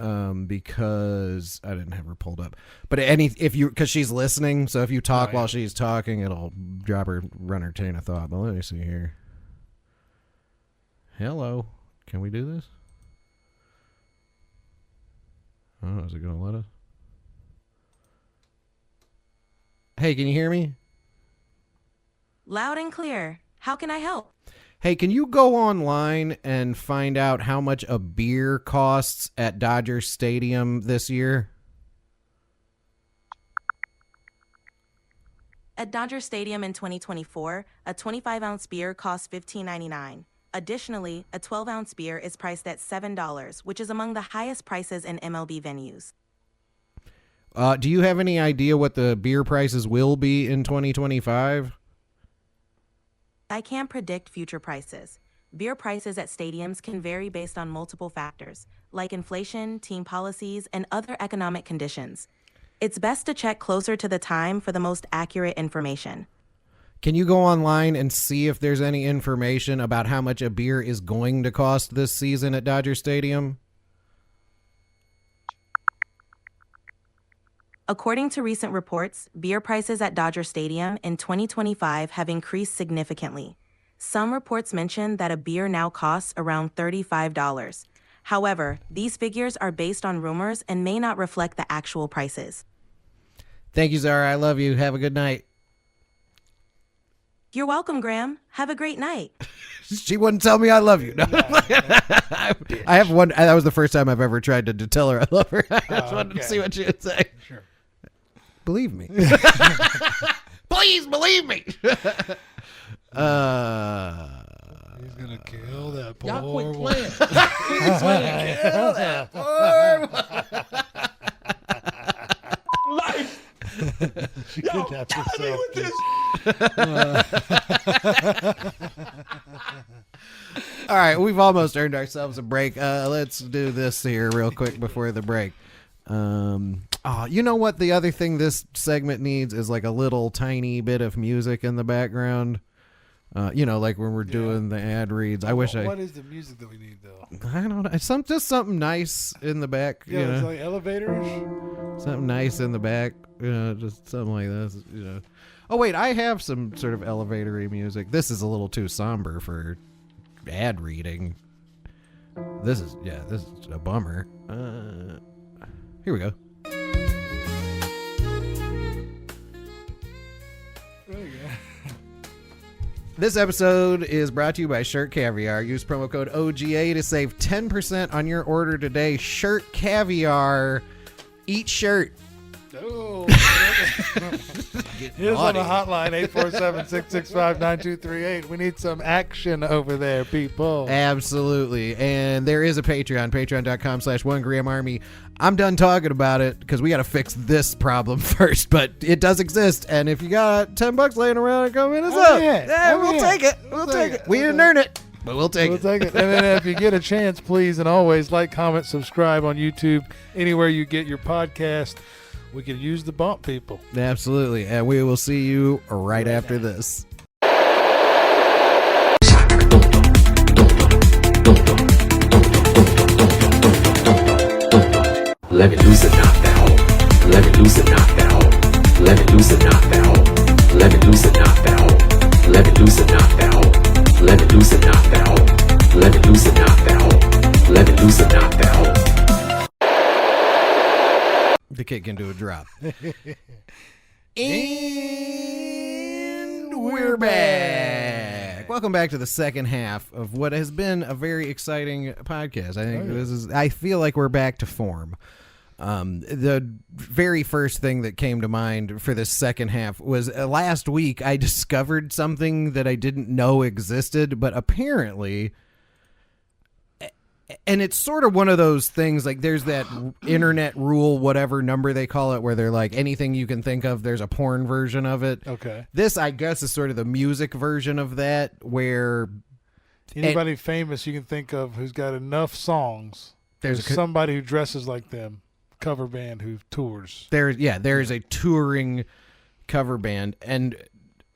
[SPEAKER 2] because I didn't have her pulled up. But because she's listening, so if you talk while she's talking, it'll run her train of thought. But let me see here. Hello, can we do this? Oh, is it gonna let us? Hey, can you hear me?
[SPEAKER 15] Loud and clear. How can I help?
[SPEAKER 2] Hey, can you go online and find out how much a beer costs at Dodger Stadium this year?
[SPEAKER 15] At Dodger Stadium in 2024, a 25-ounce beer costs $15.99. Additionally, a 12-ounce beer is priced at $7, which is among the highest prices in MLB venues.
[SPEAKER 2] Do you have any idea what the beer prices will be in 2025?
[SPEAKER 15] I can't predict future prices. Beer prices at stadiums can vary based on multiple factors, like inflation, team policies, and other economic conditions. It's best to check closer to the time for the most accurate information.
[SPEAKER 2] Can you go online and see if there's any information about how much a beer is going to cost this season at Dodger Stadium?
[SPEAKER 15] According to recent reports, beer prices at Dodger Stadium in 2025 have increased significantly. Some reports mention that a beer now costs around $35. However, these figures are based on rumors and may not reflect the actual prices.
[SPEAKER 2] Thank you, Zara. I love you. Have a good night.
[SPEAKER 15] You're welcome, Graham. Have a great night.
[SPEAKER 2] She wouldn't tell me I love you. No. I have one. That was the first time I've ever tried to tell her I love her. I just wanted to see what she would say.
[SPEAKER 3] Sure.
[SPEAKER 2] Believe me. Please believe me.
[SPEAKER 3] He's gonna kill that poor
[SPEAKER 10] Y'all quit
[SPEAKER 3] woman.
[SPEAKER 10] playing. He's gonna kill that poor life.
[SPEAKER 3] She kidnapped herself.
[SPEAKER 2] All right, we've almost earned ourselves a break. Let's do this here real quick before the break. You know what? The other thing this segment needs is like a little tiny bit of music in the background. Like when we're doing the ad reads.
[SPEAKER 3] What is the music that we need, though?
[SPEAKER 2] I don't know. Just something nice in the back.
[SPEAKER 3] Yeah, it's like elevators.
[SPEAKER 2] Something nice in the back. Just something like this. Oh wait, I have some sort of elevator-y music. This is a little too somber for ad reading. This is a bummer. Here we go.
[SPEAKER 3] There you go.
[SPEAKER 2] This episode is brought to you by Shirt Caviar. Use promo code OGA to save 10% on your order today. Shirt Caviar. Eat shirt.
[SPEAKER 3] Oh. Here's on the hotline, 847-665-9238. We need some action over there, people.
[SPEAKER 2] Absolutely. And there is a Patreon, patreon.com/1GramArmy. I'm done talking about it because we got to fix this problem first, but it does exist. And if you got $10 laying around, come in us up. We'll take it. We'll take it. We didn't earn it, but we'll take it.
[SPEAKER 3] And then if you get a chance, please, and always like, comment, subscribe on YouTube, anywhere you get your podcast. We could use the bump, people.
[SPEAKER 2] Absolutely. And we will see you right after this.
[SPEAKER 1] Let me loose and knock that hole. Let me loose and knock that hole. Let me loose and knock that hole. Let me loose and knock that hole. Let me loose and knock that hole. Let me loose and knock that hole. Let me loose and knock that hole. Let me loose and knock that hole.
[SPEAKER 2] The kick into a drop. And we're back. Welcome back to the second half of what has been a very exciting podcast. I feel like we're back to form. The very first thing that came to mind for this second half was last week I discovered something that I didn't know existed, but apparently, and it's sort of one of those things, like there's that internet rule, whatever number they call it, where they're like, anything you can think of, there's a porn version of it.
[SPEAKER 3] Okay.
[SPEAKER 2] This, I guess, is sort of the music version of that, where
[SPEAKER 3] anybody famous you can think of who's got enough songs, there's somebody who dresses like them, cover band who tours.
[SPEAKER 2] There's a touring cover band, and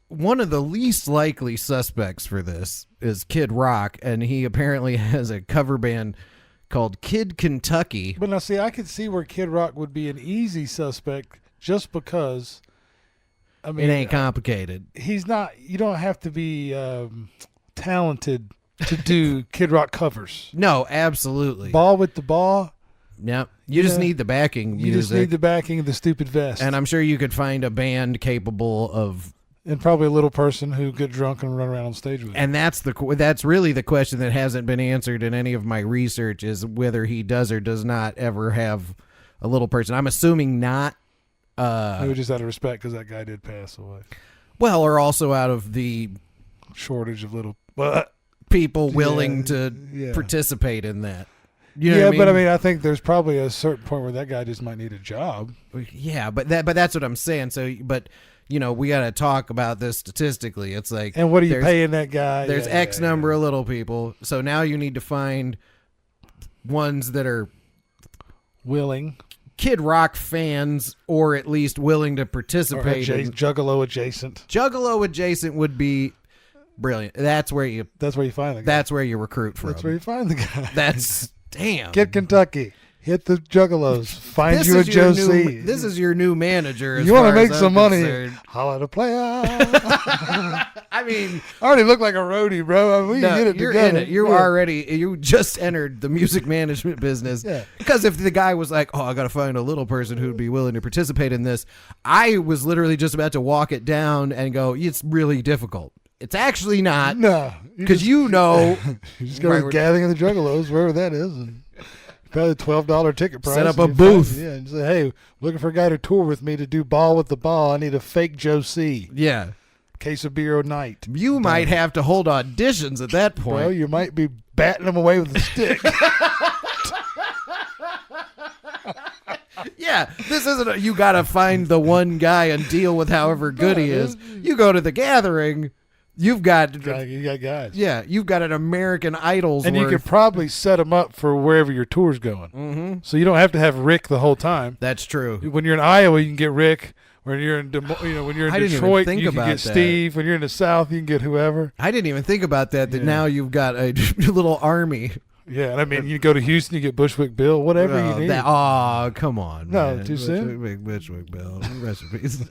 [SPEAKER 2] one of the least likely suspects for this is Kid Rock, and he apparently has a cover band called Kid Kentucky.
[SPEAKER 3] But now, see, I could see where Kid Rock would be an easy suspect just because, I mean,
[SPEAKER 2] it ain't complicated.
[SPEAKER 3] He's not. You don't have to be talented to do Kid Rock covers.
[SPEAKER 2] No, absolutely.
[SPEAKER 3] Ball with the ball.
[SPEAKER 2] Yep. You just need the backing music.
[SPEAKER 3] You just need the backing of the stupid vest.
[SPEAKER 2] And I'm sure you could find a band capable of...
[SPEAKER 3] And probably a little person who get drunk and run around on stage with it.
[SPEAKER 2] And that's really the question that hasn't been answered in any of my research, is whether he does or does not ever have a little person. I'm assuming not.
[SPEAKER 3] Maybe just out of respect because that guy did pass away.
[SPEAKER 2] Well, or also out of the
[SPEAKER 3] shortage of little
[SPEAKER 2] people willing to participate in that. You know what I mean?
[SPEAKER 3] But I mean, I think there's probably a certain point where that guy just might need a job.
[SPEAKER 2] Yeah, but that's what I'm saying. So, but you know, we got to talk about this statistically. It's like,
[SPEAKER 3] and what are you paying that guy?
[SPEAKER 2] There's X number of little people. So now you need to find ones that are
[SPEAKER 3] willing,
[SPEAKER 2] Kid Rock fans, or at least willing to participate.
[SPEAKER 3] Juggalo adjacent.
[SPEAKER 2] Juggalo adjacent would be brilliant. That's where you
[SPEAKER 3] find the guy.
[SPEAKER 2] That's where you recruit from.
[SPEAKER 3] That's where you find the guy.
[SPEAKER 2] That's damn.
[SPEAKER 3] Kid Kentucky. Hit the juggalos. Find you a Joe C.
[SPEAKER 2] This is your new manager.
[SPEAKER 3] You want to make some money? Holla to player.
[SPEAKER 2] I mean,
[SPEAKER 3] I already look like a roadie, bro. We can get it
[SPEAKER 2] you're
[SPEAKER 3] together.
[SPEAKER 2] in it. You just entered the music management business.
[SPEAKER 3] Yeah.
[SPEAKER 2] Because if the guy was like, "Oh, I got to find a little person who'd be willing to participate in this," I was literally just about to walk it down and go, "It's really difficult." It's actually not.
[SPEAKER 3] No,
[SPEAKER 2] because you know,
[SPEAKER 3] you just go to the gathering of the juggalos, wherever that is, and probably $12 ticket price.
[SPEAKER 2] Set up a booth.
[SPEAKER 3] And say, hey, looking for a guy to tour with me to do ball with the ball. I need a fake Joe C.
[SPEAKER 2] Yeah.
[SPEAKER 3] Case of beer night.
[SPEAKER 2] You might have to hold auditions at that point.
[SPEAKER 3] Bro, you might be batting them away with a stick.
[SPEAKER 2] Yeah, this isn't you got to find the one guy and deal with however good he is. You go to the gathering. You got
[SPEAKER 3] guys.
[SPEAKER 2] Yeah, you've got an American Idol's
[SPEAKER 3] and
[SPEAKER 2] worth.
[SPEAKER 3] You could probably set them up for wherever your tour's going.
[SPEAKER 2] Mm-hmm.
[SPEAKER 3] So you don't have to have Rick the whole time.
[SPEAKER 2] That's true.
[SPEAKER 3] When you're in Iowa, you can get Rick. When you're in when you're in Detroit, you can get Steve. When you're in the South, you can get whoever.
[SPEAKER 2] I didn't even think about that. Now you've got a little army.
[SPEAKER 3] Yeah, and I mean, you go to Houston, you get Bushwick Bill, whatever you need.
[SPEAKER 2] Come on,
[SPEAKER 3] no,
[SPEAKER 2] man.
[SPEAKER 3] Too soon.
[SPEAKER 2] Bushwick Bill, recipes.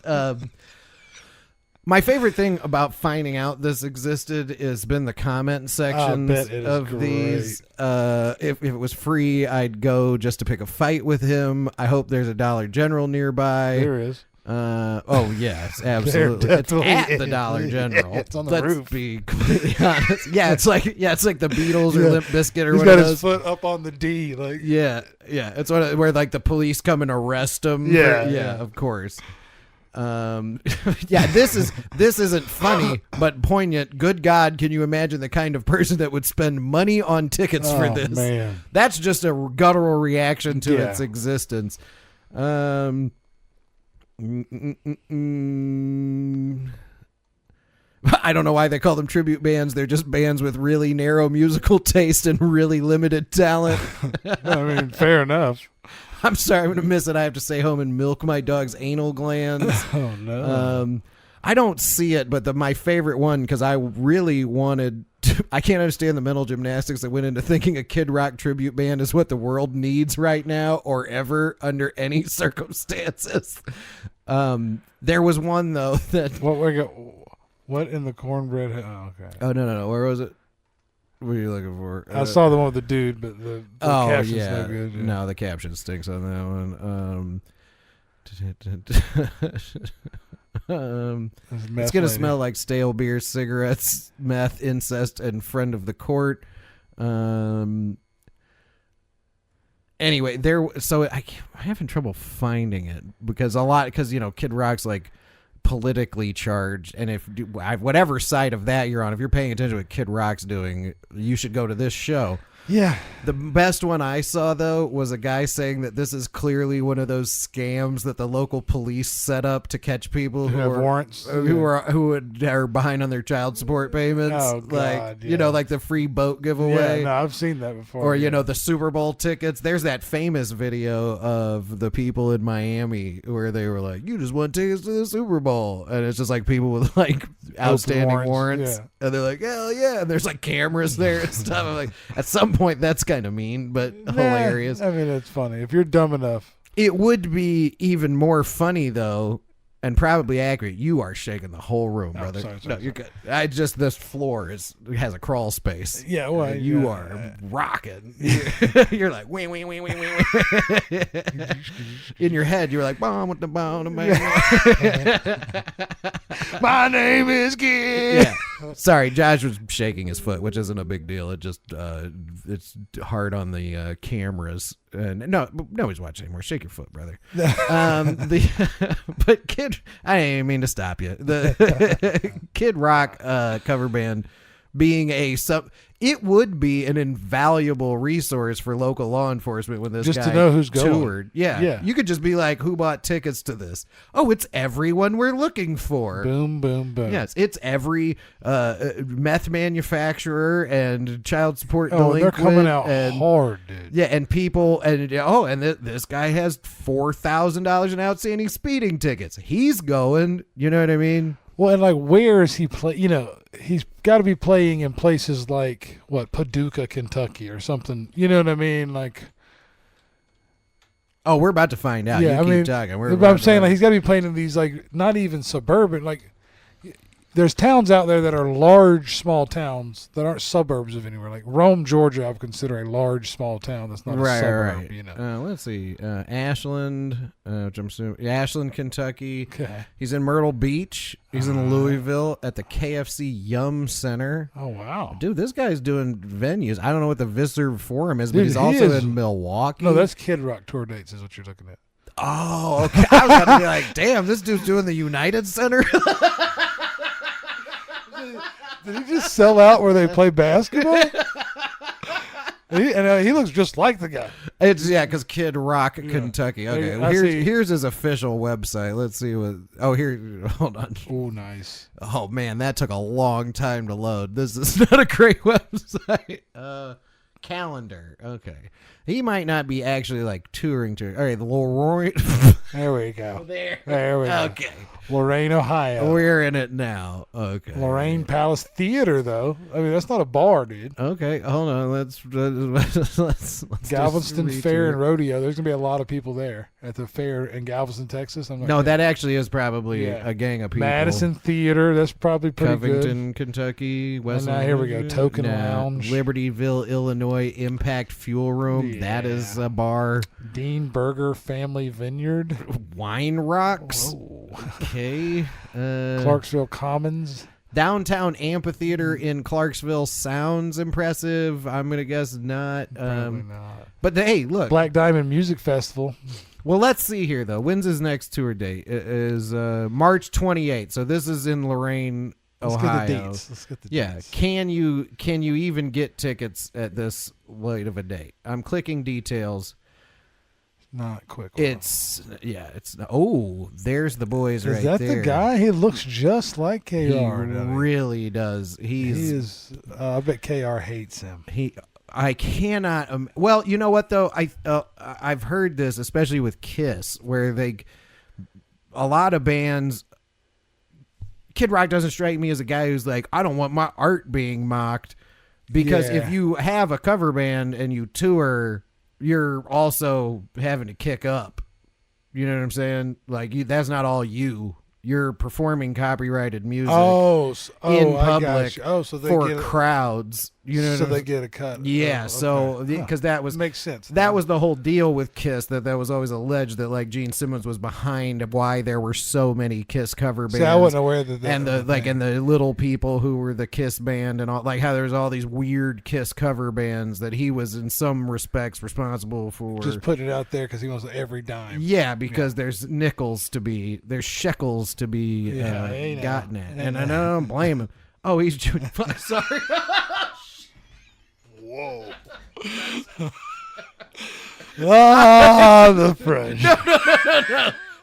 [SPEAKER 2] My favorite thing about finding out this existed has been the comment sections of these. If it was free, I'd go just to pick a fight with him. I hope there's a Dollar General nearby.
[SPEAKER 3] There is.
[SPEAKER 2] Oh yes, absolutely. It's at the Dollar General.
[SPEAKER 3] It's on the
[SPEAKER 2] Let's
[SPEAKER 3] roof.
[SPEAKER 2] be completely honest. Yeah, it's like the Beatles or Limp Bizkit or
[SPEAKER 3] He's
[SPEAKER 2] one
[SPEAKER 3] got
[SPEAKER 2] of
[SPEAKER 3] his
[SPEAKER 2] those.
[SPEAKER 3] foot up on the D, like
[SPEAKER 2] Yeah. It's where like the police come and arrest him.
[SPEAKER 3] Yeah.
[SPEAKER 2] Of course. This isn't funny, but poignant. Good God, can you imagine the kind of person that would spend money on tickets for this?
[SPEAKER 3] Man.
[SPEAKER 2] That's just a guttural reaction to
[SPEAKER 3] Yeah.
[SPEAKER 2] its existence. I don't know why they call them tribute bands. They're just bands with really narrow musical taste and really limited talent.
[SPEAKER 3] I mean, fair enough.
[SPEAKER 2] I'm sorry, I'm going to miss it. I have to stay home and milk my dog's anal glands.
[SPEAKER 3] Oh, no.
[SPEAKER 2] I don't see it, but my favorite one, because I really wanted to, I can't understand the mental gymnastics that went into thinking a Kid Rock tribute band is what the world needs right now or ever under any circumstances. There was one, though, that...
[SPEAKER 3] What in the cornbread? Oh, okay.
[SPEAKER 2] Oh, no. Where was it? What are you looking for?
[SPEAKER 3] I saw the one with the dude, but the caption's no good. Yeah.
[SPEAKER 2] No, the caption stinks on that one. It's going to smell like stale beer, cigarettes, meth, incest, and friend of the court. Anyway, I'm having trouble finding it because Kid Rock's like politically charged, and if whatever side of that you're on, if you're paying attention to what Kid Rock's doing, you should go to this show.
[SPEAKER 3] Yeah.
[SPEAKER 2] The best one I saw, though, was a guy saying that this is clearly one of those scams that the local police set up to catch people who
[SPEAKER 3] have
[SPEAKER 2] are
[SPEAKER 3] warrants,
[SPEAKER 2] who are behind on their child support payments.
[SPEAKER 3] Oh, God,
[SPEAKER 2] like the free boat giveaway.
[SPEAKER 3] Yeah, no, I've seen that before.
[SPEAKER 2] Or the Super Bowl tickets. There's that famous video of the people in Miami where they were like, "You just won tickets to the Super Bowl," and it's just like people with like outstanding warrants.
[SPEAKER 3] Yeah.
[SPEAKER 2] And they're like, "Hell yeah!" And there's like cameras there and stuff. I'm like, at some point, that's kind of mean, but hilarious.
[SPEAKER 3] I mean, it's funny if you're dumb enough.
[SPEAKER 2] It would be even more funny though, and probably accurate. You are shaking the whole room, brother.
[SPEAKER 3] Sorry.
[SPEAKER 2] You're good. This floor has a crawl space.
[SPEAKER 3] Yeah, well,
[SPEAKER 2] you are rocking. You're like wing. In your head, you're like bomb with the bomb.
[SPEAKER 3] My name is Kid.
[SPEAKER 2] Yeah. Sorry, Josh was shaking his foot, which isn't a big deal. It just it's hard on the cameras. And nobody's watching anymore. Shake your foot, brother. But Kid, I didn't mean to stop you. The Kid Rock cover band being it would be an invaluable resource for local law enforcement when this
[SPEAKER 3] just
[SPEAKER 2] guy
[SPEAKER 3] to know who's going.
[SPEAKER 2] toured. Yeah, you could just be like, "Who bought tickets to this?" Oh, it's everyone we're looking for.
[SPEAKER 3] Boom, boom, boom.
[SPEAKER 2] Yes, it's every meth manufacturer and child support delinquent.
[SPEAKER 3] They're coming out hard, dude.
[SPEAKER 2] Yeah, and people, and this guy has $4,000 in outstanding speeding tickets. He's going. You know what I mean?
[SPEAKER 3] Well, and like, where is he play? He's got to be playing in places like Paducah, Kentucky, or something. You know what I mean? Like,
[SPEAKER 2] oh, we're about to find out.
[SPEAKER 3] Yeah,
[SPEAKER 2] keep talking.
[SPEAKER 3] But I'm saying, like, he's got to be playing in these, like, not even suburban. Like, there's towns out there that are large, small towns that aren't suburbs of anywhere. Like Rome, Georgia, I would consider a large, small town that's not a suburb.
[SPEAKER 2] Right. Let's see. Ashland, which I'm assuming, Ashland, Kentucky.
[SPEAKER 3] Okay.
[SPEAKER 2] He's in Myrtle Beach. He's in Louisville at the KFC Yum Center.
[SPEAKER 3] Oh, wow.
[SPEAKER 2] Dude, this guy's doing venues. I don't know what the Visitor Forum is, but he's also in Milwaukee.
[SPEAKER 3] No, that's Kid Rock tour dates is what you're looking at.
[SPEAKER 2] Oh, okay. I was about to be like, damn, this dude's doing the United Center.
[SPEAKER 3] Did he just sell out where they play basketball? He looks just like the guy.
[SPEAKER 2] It's because Kid Rock, Kentucky. Okay, here's his official website. Let's see what. Oh, here. Hold on.
[SPEAKER 3] Oh, nice.
[SPEAKER 2] Oh man, that took a long time to load. This is not a great website. Calendar. Okay, he might not be actually like touring. All right, the Lorraine.
[SPEAKER 3] There we go.
[SPEAKER 2] There
[SPEAKER 3] we go.
[SPEAKER 2] Okay.
[SPEAKER 3] Lorraine, Ohio.
[SPEAKER 2] We're in it now. Okay.
[SPEAKER 3] Lorraine Palace Theater, though. I mean, that's not a bar, dude.
[SPEAKER 2] Okay, hold on. Let's
[SPEAKER 3] Galveston Fair and Rodeo. There's gonna be a lot of people there at the fair in Galveston, Texas.
[SPEAKER 2] That actually is probably a gang of people.
[SPEAKER 3] Madison Theater. That's probably pretty
[SPEAKER 2] Covington,
[SPEAKER 3] good.
[SPEAKER 2] Kentucky. West.
[SPEAKER 3] And now here we go. Token Lounge.
[SPEAKER 2] Libertyville, Illinois. Impact Fuel Room.
[SPEAKER 3] Yeah.
[SPEAKER 2] That is a bar.
[SPEAKER 3] Dean Burger Family Vineyard.
[SPEAKER 2] Wine Rocks.
[SPEAKER 3] Whoa.
[SPEAKER 2] Okay.
[SPEAKER 3] Clarksville Commons.
[SPEAKER 2] Downtown Amphitheater in Clarksville sounds impressive. I'm going to guess not.
[SPEAKER 3] Probably not.
[SPEAKER 2] But hey, look.
[SPEAKER 3] Black Diamond Music Festival.
[SPEAKER 2] Well, let's see here, though. When's his next tour date? It is March 28th. So this is in Lorain, Ohio.
[SPEAKER 3] Let's get the dates.
[SPEAKER 2] Can you even get tickets at this late of a date? I'm clicking details.
[SPEAKER 3] Not quick.
[SPEAKER 2] It's there's the boys right there.
[SPEAKER 3] Is that the guy? He looks just like KR.
[SPEAKER 2] He really does. He
[SPEAKER 3] is. I bet KR hates him.
[SPEAKER 2] I cannot. Well, you know what though? I've heard this, especially with Kiss, where a lot of bands. Kid Rock doesn't strike me as a guy who's like, I don't want my art being mocked, because if you have a cover band and you tour, you're also having to kick up. You know what I'm saying? Like that's not all you. You're performing copyrighted music in public for crowds. You know,
[SPEAKER 3] so they get a cut.
[SPEAKER 2] Yeah, so because that
[SPEAKER 3] makes sense.
[SPEAKER 2] That was the whole deal with Kiss. That was always alleged that like Gene Simmons was behind why there were so many Kiss cover bands.
[SPEAKER 3] See, I wasn't aware that.
[SPEAKER 2] And the Little People who were the Kiss band and all, like how there's all these weird Kiss cover bands that he was in some respects responsible for.
[SPEAKER 3] Just put it out there because he wants every dime.
[SPEAKER 2] Yeah, because there's there's shekels to be gotten at, and I don't blame him. Oh, he's Jewish. Sorry.
[SPEAKER 3] Whoa. The French.
[SPEAKER 2] No.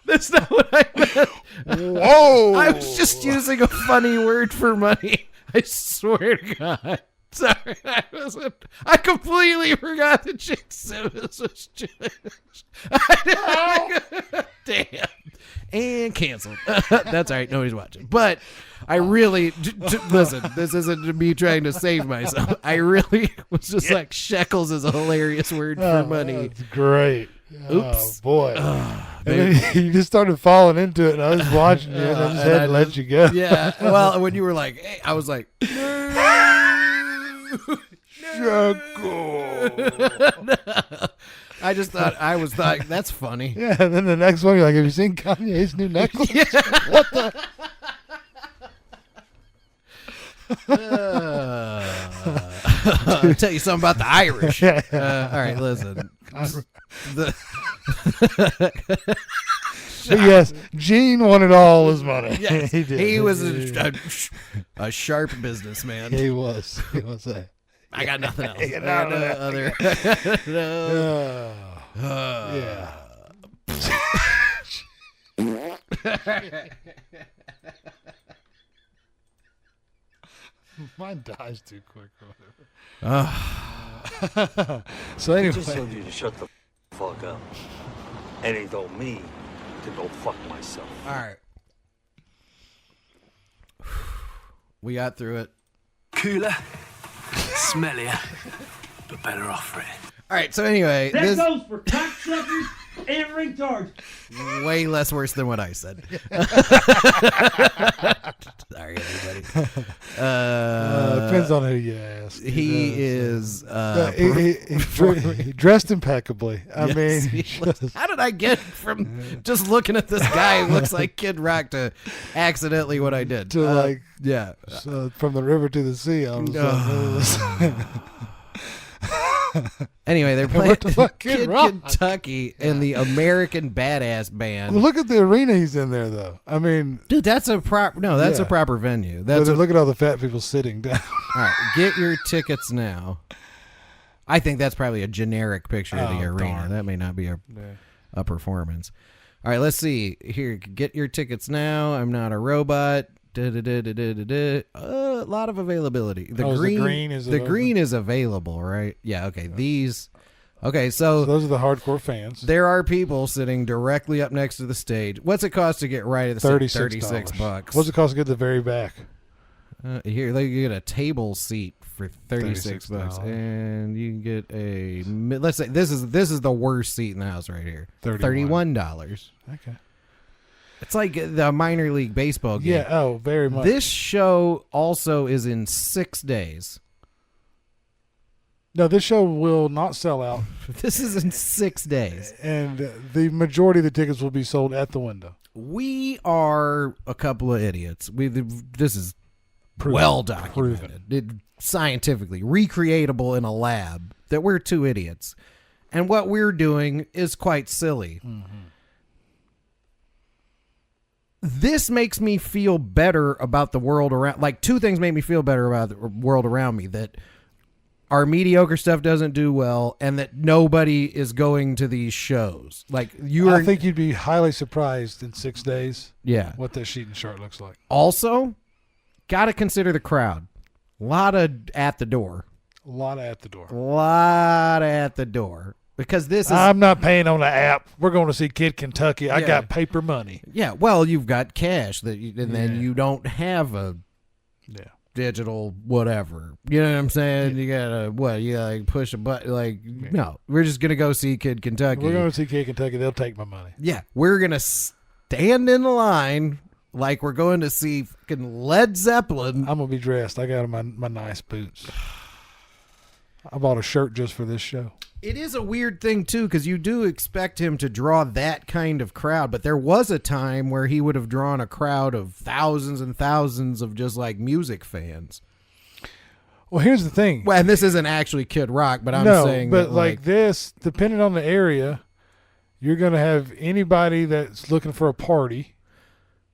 [SPEAKER 2] That's not what I meant.
[SPEAKER 3] Whoa.
[SPEAKER 2] I was just using a funny word for money. I swear to God. Sorry, I completely forgot that Gene Simmons was Jewish. Damn. And canceled. That's all right. Nobody's watching. But I really, listen, this isn't me trying to save myself. I really was just like, shekels is a hilarious word for money.
[SPEAKER 3] That's great.
[SPEAKER 2] Oops.
[SPEAKER 3] Oh, boy. And then you just started falling into it, and I was watching you, and I just had to let you go.
[SPEAKER 2] Yeah. Well, when you were like, hey, I was like,
[SPEAKER 3] shekel.
[SPEAKER 2] No. I just thought that's funny.
[SPEAKER 3] Yeah, and then the next one you're like, have you seen Kanye's new necklace?
[SPEAKER 2] Yeah.
[SPEAKER 3] What the?
[SPEAKER 2] I'll tell you something about the Irish. All right, listen.
[SPEAKER 3] Yes, Gene wanted all his money.
[SPEAKER 2] Yes,
[SPEAKER 3] he did.
[SPEAKER 2] He was a sharp businessman.
[SPEAKER 3] He was.
[SPEAKER 2] I got nothing else.
[SPEAKER 3] I got no other.
[SPEAKER 2] No.
[SPEAKER 3] Yeah. Mine dies too quick or whatever. So anyway.
[SPEAKER 16] I just told you to shut the fuck up. And he told me to go fuck myself.
[SPEAKER 2] All right. We got through it.
[SPEAKER 16] Cooler, smellier, but better off for it.
[SPEAKER 2] All right, so anyway.
[SPEAKER 17] That goes for cocksuckers and retards.
[SPEAKER 2] Way less worse than what I said. Sorry, everybody.
[SPEAKER 3] Depends on who you ask.
[SPEAKER 2] He is
[SPEAKER 3] he dressed impeccably. I mean,
[SPEAKER 2] how did I get from just looking at this guy who looks like Kid Rock to accidentally what I did?
[SPEAKER 3] To
[SPEAKER 2] yeah.
[SPEAKER 3] So from the river to the sea. I was
[SPEAKER 2] Anyway, they're playing Kid Kentucky and the American Badass Band.
[SPEAKER 3] Well, look at the arena he's in there, though. I mean,
[SPEAKER 2] dude, that's a proper a proper venue.
[SPEAKER 3] Look at all the fat people sitting down.
[SPEAKER 2] All right, get your tickets now. I think that's probably a generic picture of the arena.
[SPEAKER 3] Darn.
[SPEAKER 2] That may not be a performance. All right, let's see here. Get your tickets now. I'm not a robot. A lot of availability. The green is available, right? Yeah. Okay. These. Okay. So
[SPEAKER 3] those are the hardcore fans.
[SPEAKER 2] There are people sitting directly up next to the stage. What's it cost to get right at the $36?
[SPEAKER 3] What's it cost to get to the very back?
[SPEAKER 2] Here, you get a table seat for $36, and you can get a. Let's say this is the worst seat in the house right here. $31.
[SPEAKER 3] Okay.
[SPEAKER 2] It's like the minor league baseball game.
[SPEAKER 3] Yeah, oh, very much.
[SPEAKER 2] This show also is in 6 days.
[SPEAKER 3] No, this show will not sell out.
[SPEAKER 2] This is in 6 days.
[SPEAKER 3] And the majority of the tickets will be sold at the window.
[SPEAKER 2] We are a couple of idiots. This is well documented, scientifically recreatable in a lab, that we're two idiots, and what we're doing is quite silly. This makes me feel better about the world around. Like, two things make me feel better about the world around me: that our mediocre stuff doesn't do well, and that nobody is going to these shows. Like,
[SPEAKER 3] I think you'd be highly surprised in 6 days.
[SPEAKER 2] Yeah,
[SPEAKER 3] what that sheet and chart looks like.
[SPEAKER 2] Also, got to consider the crowd. A lot of at the door. Because this is.
[SPEAKER 3] I'm not paying on the app. We're going to see Kid Kentucky. I got paper money.
[SPEAKER 2] Yeah, well, you've got cash then you don't have a digital whatever. You know what I'm saying? You gotta like push a button. No, we're just gonna go see Kid Kentucky.
[SPEAKER 3] We're going to see Kid Kentucky. They'll take my money.
[SPEAKER 2] Yeah, we're gonna stand in the line like we're going to see fucking Led Zeppelin.
[SPEAKER 3] I'm gonna be dressed. I got my nice boots. I bought a shirt just for this show.
[SPEAKER 2] It is a weird thing, too, because you do expect him to draw that kind of crowd, but there was a time where he would have drawn a crowd of thousands and thousands of just, like, music fans.
[SPEAKER 3] Well, here's the thing.
[SPEAKER 2] Well, and this isn't actually Kid Rock, but I'm saying
[SPEAKER 3] but
[SPEAKER 2] that,
[SPEAKER 3] like this, depending on the area, you're going to have anybody that's looking for a party.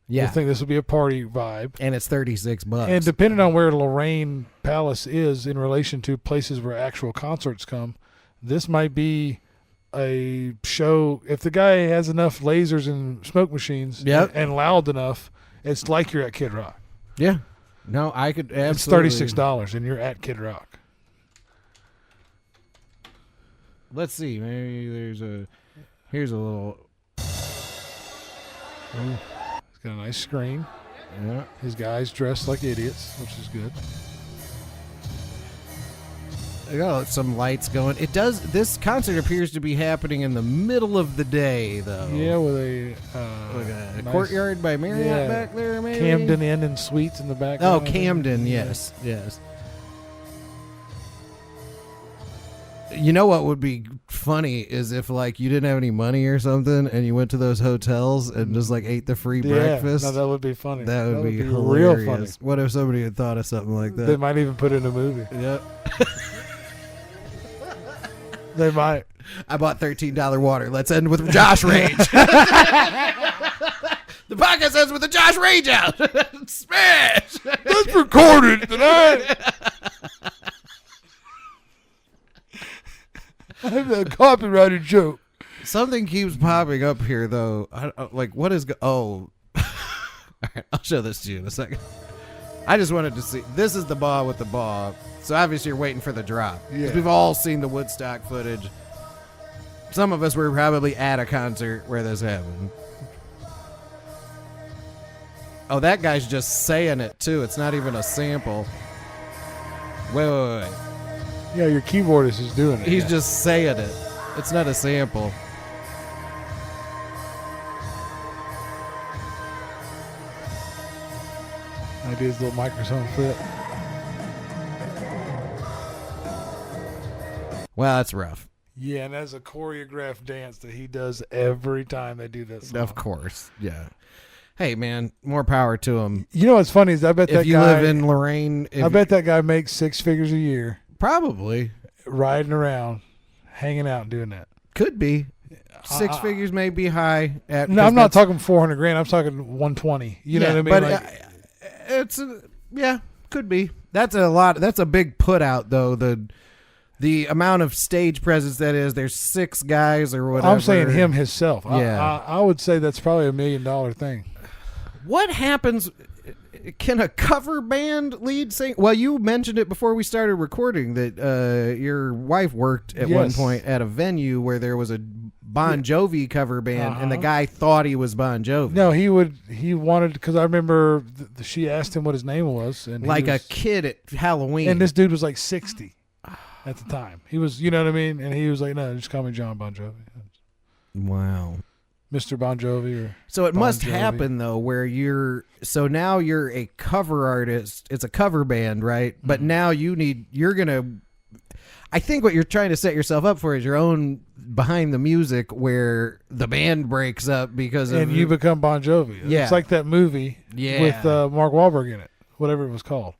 [SPEAKER 2] Yeah.
[SPEAKER 3] I think this will be a party vibe.
[SPEAKER 2] And it's $36.
[SPEAKER 3] And depending on where Lorraine Palace is in relation to places where actual concerts come, this might be a show. If the guy has enough lasers and smoke machines and loud enough, it's like you're at Kid Rock.
[SPEAKER 2] Yeah. No, I could absolutely.
[SPEAKER 3] It's $36 and you're at Kid Rock.
[SPEAKER 2] Let's see. Maybe here's a little.
[SPEAKER 3] It's got a nice screen.
[SPEAKER 2] Yeah.
[SPEAKER 3] His guys dressed like idiots, which is good.
[SPEAKER 2] I got some lights going. It does. This concert appears to be happening in the middle of the day, though.
[SPEAKER 3] Yeah, with a
[SPEAKER 2] nice Courtyard by Marriott back there, maybe.
[SPEAKER 3] Camden Inn and Suites in the back.
[SPEAKER 2] Oh, Camden, yes. You know what would be funny is if, like, you didn't have any money or something and you went to those hotels and just, like, ate the free breakfast.
[SPEAKER 3] No, that would be funny.
[SPEAKER 2] That would be
[SPEAKER 3] real
[SPEAKER 2] hilarious.
[SPEAKER 3] funny.
[SPEAKER 2] What if somebody had thought of something like that?
[SPEAKER 3] They might even put it in a movie.
[SPEAKER 2] Yep.
[SPEAKER 3] They might.
[SPEAKER 2] I bought $13 water. Let's end with Josh Rage. The podcast ends with the Josh Rage out. Smash.
[SPEAKER 3] That's recorded tonight. I have a copyrighted joke.
[SPEAKER 2] Something keeps popping up here, though. What is... All right, I'll show this to you in a second. I just wanted to see. This is the ball with the ball. So obviously you're waiting for the drop.
[SPEAKER 3] Yeah.
[SPEAKER 2] We've all seen the Woodstock footage. Some of us were probably at a concert where this happened. Oh, that guy's just saying it, too. It's not even a sample. Wait.
[SPEAKER 3] Yeah, your keyboardist is doing it.
[SPEAKER 2] He's just saying it. It's not a sample.
[SPEAKER 3] I do his little microphone flip.
[SPEAKER 2] Wow, that's rough.
[SPEAKER 3] Yeah, and that's a choreographed dance that he does every time they do that song.
[SPEAKER 2] Of course, yeah. Hey, man, more power to him.
[SPEAKER 3] You know what's funny is I bet that
[SPEAKER 2] if you live in Lorraine,
[SPEAKER 3] I bet that guy makes 6 figures a year.
[SPEAKER 2] Probably.
[SPEAKER 3] Riding around, hanging out and doing that.
[SPEAKER 2] Could be. 6 figures may be high.
[SPEAKER 3] No, I'm not talking $400,000. I'm talking 120. You know what I mean?
[SPEAKER 2] But it's could be. That's a lot. That's a big put out, though. The amount of stage presence that is. There's 6 guys or whatever.
[SPEAKER 3] I'm saying him himself.
[SPEAKER 2] Yeah.
[SPEAKER 3] I would say that's probably $1 million thing.
[SPEAKER 2] What happens? Can a cover band lead sing? Well, you mentioned it before we started recording that your wife worked at one point at a venue where there was a Bon Jovi cover band, and the guy thought he was Bon Jovi.
[SPEAKER 3] No, he wanted, because I remember she asked him what his name was, and
[SPEAKER 2] like a kid at Halloween,
[SPEAKER 3] and this dude was like 60 at the time. He was, you know what I mean, and he was like, "No, just call me John Bon Jovi."
[SPEAKER 2] Wow.
[SPEAKER 3] Mr. Bon Jovi.
[SPEAKER 2] So it must happen, though, where now you're a cover artist. It's a cover band, right? But now you're going to, I think what you're trying to set yourself up for is your own behind the music where the band breaks up because of...
[SPEAKER 3] And you become Bon Jovi.
[SPEAKER 2] Yeah.
[SPEAKER 3] It's like that movie with Mark Wahlberg in it, whatever it was called.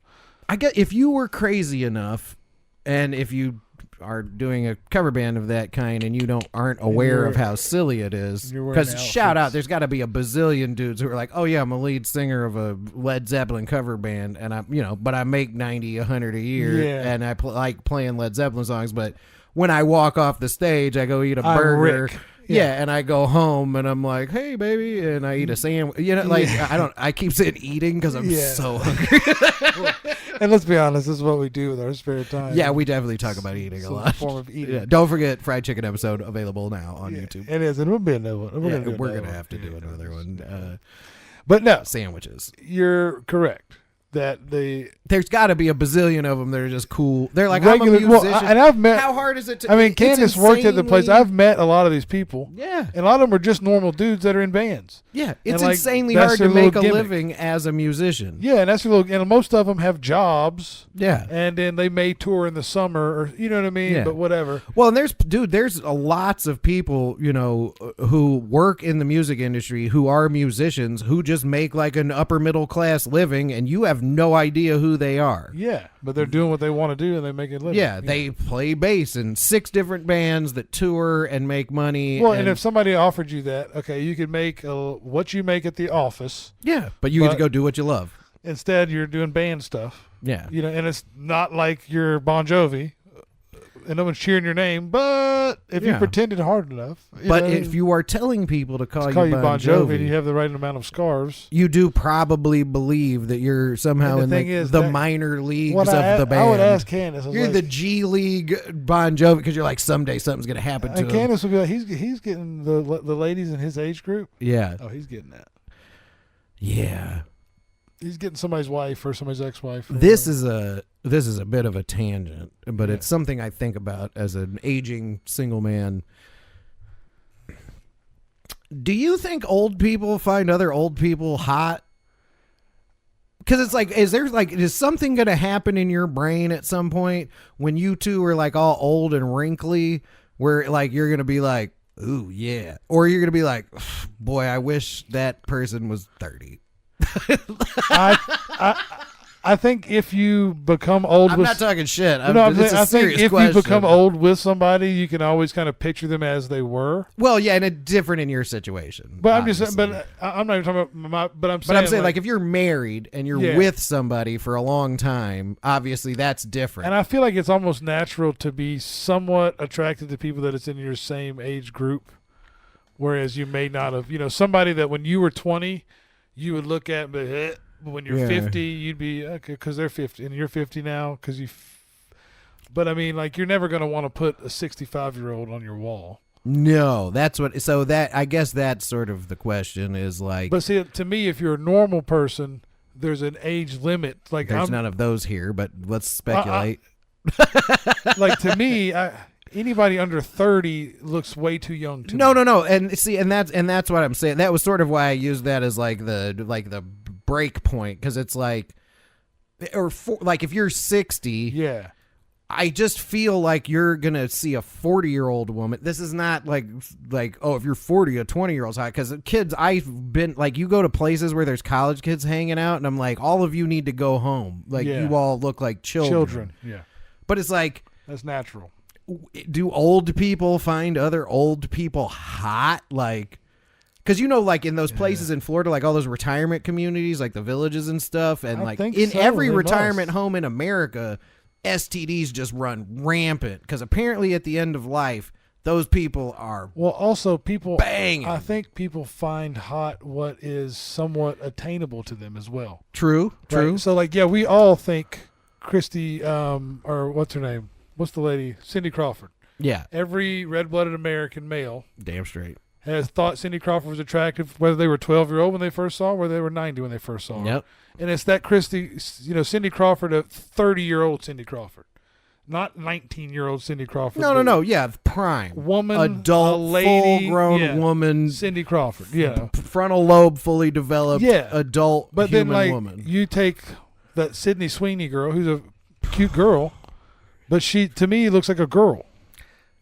[SPEAKER 2] I guess if you were crazy enough, and if you are doing a cover band of that kind and you aren't aware of how silly it is, because shout out, there's got to be a bazillion dudes who are like, oh yeah, I'm a lead singer of a Led Zeppelin cover band, and but I make 90, 100 a year, and I like playing Led Zeppelin songs, but when I walk off the stage, I go eat a burger.
[SPEAKER 3] Rick.
[SPEAKER 2] Yeah, and I go home and I'm like, "Hey, baby," and I eat a sandwich. I keep saying eating because I'm so hungry.
[SPEAKER 3] And let's be honest, this is what we do with our spare time.
[SPEAKER 2] Yeah, we definitely talk about eating a lot.
[SPEAKER 3] Form of eating.
[SPEAKER 2] Yeah, don't forget fried chicken episode available now on YouTube.
[SPEAKER 3] It is, and we'll be another one.
[SPEAKER 2] We're gonna have to do another one.
[SPEAKER 3] But no,
[SPEAKER 2] sandwiches.
[SPEAKER 3] You're correct. That
[SPEAKER 2] there's got to be a bazillion of them that are just cool. They're like,
[SPEAKER 3] regular,
[SPEAKER 2] I'm a musician.
[SPEAKER 3] and I've met.
[SPEAKER 2] How hard is it to?
[SPEAKER 3] I mean, Candace worked at the place. I've met a lot of these people.
[SPEAKER 2] Yeah,
[SPEAKER 3] and a lot of them are just normal dudes that are in bands.
[SPEAKER 2] Yeah, it's insanely hard to make a living as a musician.
[SPEAKER 3] Yeah, and that's your little. And most of them have jobs.
[SPEAKER 2] Yeah,
[SPEAKER 3] and then they may tour in the summer, or you know what I mean.
[SPEAKER 2] Yeah.
[SPEAKER 3] But whatever.
[SPEAKER 2] Well, and there's lots of people who work in the music industry who are musicians who just make like an upper middle class living, and you have no idea who they are.
[SPEAKER 3] Yeah, but they're doing what they want to do and they make it live.
[SPEAKER 2] Yeah, they play bass in 6 different bands that tour and make money.
[SPEAKER 3] Well, and if somebody offered you that, okay, you could make what you make at the office.
[SPEAKER 2] Yeah, but you get to go do what you love.
[SPEAKER 3] Instead, you're doing band stuff.
[SPEAKER 2] Yeah.
[SPEAKER 3] And it's not like you're Bon Jovi and no one's cheering your name, but if you pretended hard enough.
[SPEAKER 2] If you are telling people to call you Bon Jovi
[SPEAKER 3] and you have the right amount of scarves,
[SPEAKER 2] you do probably believe that you're somehow in the minor leagues of the band.
[SPEAKER 3] I would ask Candace.
[SPEAKER 2] You're the G League Bon Jovi because you're like, someday something's going to happen to him.
[SPEAKER 3] Candace would be like, he's getting the ladies in his age group.
[SPEAKER 2] Yeah.
[SPEAKER 3] Oh, he's getting that.
[SPEAKER 2] Yeah.
[SPEAKER 3] He's getting somebody's wife or somebody's ex-wife.
[SPEAKER 2] This is a bit of a tangent, but it's something I think about as an aging single man. Do you think old people find other old people hot? Because it's like, is something going to happen in your brain at some point when you two are like all old and wrinkly, where like you're going to be like, ooh, yeah. Or you're going to be like, boy, I wish that person was 30.
[SPEAKER 3] I think if you become old,
[SPEAKER 2] I'm not talking shit.
[SPEAKER 3] I think if you become old with somebody, you can always kind of picture them as they were.
[SPEAKER 2] Well, yeah, and it's different in your situation.
[SPEAKER 3] But I'm just, but I'm not even talking about But I'm saying,
[SPEAKER 2] like if you're married and you're with somebody for a long time, obviously that's different.
[SPEAKER 3] And I feel like it's almost natural to be somewhat attracted to people that it's in your same age group, whereas you may not have. Somebody that when you were 20. You would look at, but when you're 50, you'd be okay because they're 50 and you're 50 now because you. But I mean, like you're never going to want to put a 65-year-old on your wall.
[SPEAKER 2] No, that's what. So that I guess that's sort of the question is like.
[SPEAKER 3] But see, to me, if you're a normal person, there's an age limit. Like
[SPEAKER 2] there's none of those here, but let's speculate.
[SPEAKER 3] Like to me, anybody under 30 looks way too young to me.
[SPEAKER 2] No. And see, and that's what I'm saying. That was sort of why I used that as like the break point, because it's like, like if you're 60,
[SPEAKER 3] yeah,
[SPEAKER 2] I just feel like you're gonna see a 40-year-old woman. This is not like if you're 40, a 20-year-old's hot. Because kids, I've been like, you go to places where there's college kids hanging out, and I'm like, all of you need to go home. Like you all look like children.
[SPEAKER 3] Yeah,
[SPEAKER 2] but it's like
[SPEAKER 3] that's natural.
[SPEAKER 2] Do old people find other old people hot? Like, because like in those places in Florida, like all those retirement communities, like the villages and stuff, and like in every retirement home in America, STDs just run rampant because apparently at the end of life, those people are
[SPEAKER 3] also people
[SPEAKER 2] banging.
[SPEAKER 3] I think people find hot what is somewhat attainable to them as well.
[SPEAKER 2] True.
[SPEAKER 3] Right? So like, we all think Christy, or what's her name? What's the lady? Cindy Crawford.
[SPEAKER 2] Yeah.
[SPEAKER 3] Every red-blooded American male.
[SPEAKER 2] Damn straight.
[SPEAKER 3] Has thought Cindy Crawford was attractive, whether they were 12-year-old when they first saw her, or whether they were 90 when they first saw her.
[SPEAKER 2] Yep.
[SPEAKER 3] And it's that Christy, Cindy Crawford, a 30-year-old Cindy Crawford. Not 19-year-old Cindy Crawford.
[SPEAKER 2] No. Yeah, prime.
[SPEAKER 3] Woman,
[SPEAKER 2] adult,
[SPEAKER 3] lady,
[SPEAKER 2] full-grown woman.
[SPEAKER 3] Cindy Crawford, yeah.
[SPEAKER 2] Frontal lobe fully developed, adult human woman.
[SPEAKER 3] You take that Sydney Sweeney girl, who's a cute girl, But to me, looks like a girl.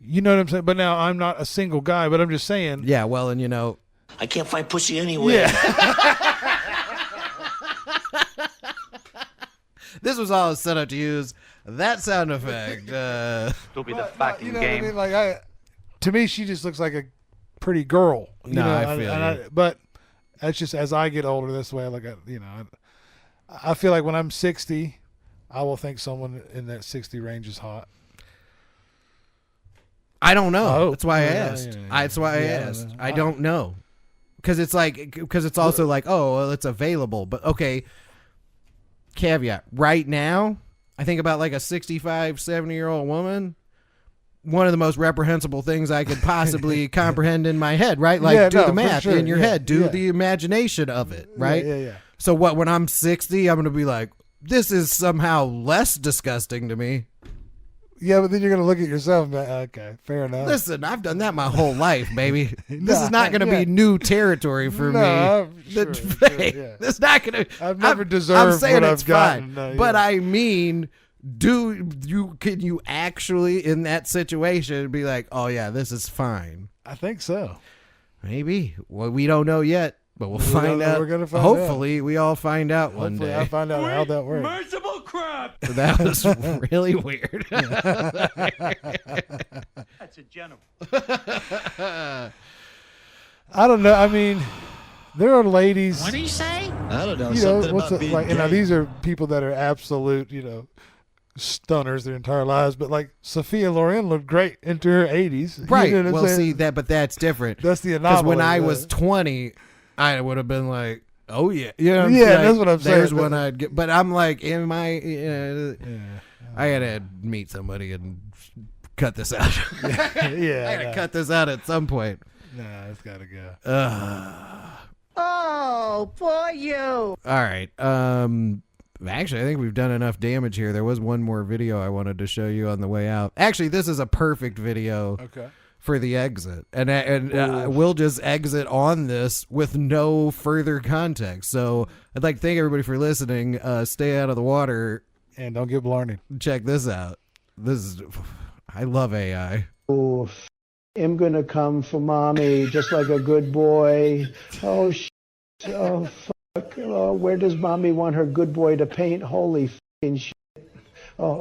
[SPEAKER 3] You know what I'm saying? But now I'm not a single guy, but I'm just saying.
[SPEAKER 2] Yeah, well, and you know.
[SPEAKER 16] I can't find pussy anywhere.
[SPEAKER 2] Yeah. This was all set up to use that sound effect.
[SPEAKER 18] Still be the fucking game.
[SPEAKER 3] I mean? Like to me, she just looks like a pretty girl. You know?
[SPEAKER 2] I feel you.
[SPEAKER 3] But that's just as I get older. This way, I look at I feel like when I'm 60, I will think someone in that 60 range is hot.
[SPEAKER 2] I don't know. That's why I asked. That's why I asked. I don't know. Because it's also like, oh, well, it's available. But okay, caveat. Right now, I think about like a 65, 70-year-old woman. One of the most reprehensible things I could possibly comprehend in my head, right? Like, do the math in your head. Do the imagination of it, right?
[SPEAKER 3] Yeah.
[SPEAKER 2] So when I'm 60, I'm going to be like, this is somehow less disgusting to me.
[SPEAKER 3] Yeah, but then you're going to look at yourself and be like, okay, fair enough.
[SPEAKER 2] Listen, I've done that my whole life, baby. This is not going to be new territory for me.
[SPEAKER 3] Sure,
[SPEAKER 2] It's not going to.
[SPEAKER 3] I've never deserved
[SPEAKER 2] I'm saying
[SPEAKER 3] what
[SPEAKER 2] it's
[SPEAKER 3] I've gotten.
[SPEAKER 2] fine. But I mean, can you actually in that situation be like, oh yeah, this is fine?
[SPEAKER 3] I think so.
[SPEAKER 2] Maybe. Well, we don't know yet, but we'll find out.
[SPEAKER 3] We're gonna find
[SPEAKER 2] Hopefully, we all find out one
[SPEAKER 3] Hopefully
[SPEAKER 2] day.
[SPEAKER 3] I find out how that works.
[SPEAKER 17] Merciful crap.
[SPEAKER 2] That was really weird.
[SPEAKER 18] That's a gentleman.
[SPEAKER 3] I don't know. I mean, there are ladies.
[SPEAKER 17] What do you say?
[SPEAKER 11] I don't know.
[SPEAKER 3] You know, these are people that are absolute, stunners their entire lives. But like Sophia Loren looked great into her 80s.
[SPEAKER 2] Right.
[SPEAKER 3] You know what I'm
[SPEAKER 2] Well,
[SPEAKER 3] saying?
[SPEAKER 2] see but that's different.
[SPEAKER 3] That's the anomaly.
[SPEAKER 2] Because when I was 20, I would have been like, oh yeah,
[SPEAKER 3] that's what I'm saying.
[SPEAKER 2] There's when I'd get, but I'm like, I had to meet somebody and cut this out. I had to cut this out at some point.
[SPEAKER 3] Nah, it's gotta go.
[SPEAKER 5] Oh, poor you.
[SPEAKER 2] All right. Actually, I think we've done enough damage here. There was one more video I wanted to show you on the way out. Actually, this is a perfect video.
[SPEAKER 3] Okay.
[SPEAKER 2] For the exit, and we'll just exit on this with no further context. So I'd like to thank everybody for listening. Stay out of the water
[SPEAKER 3] and don't get blarney.
[SPEAKER 2] Check this out. I love AI.
[SPEAKER 19] Oh, I'm gonna come for mommy just like a good boy. Oh, oh fuck. Oh, where does mommy want her good boy to paint? Holy fucking shit. Oh.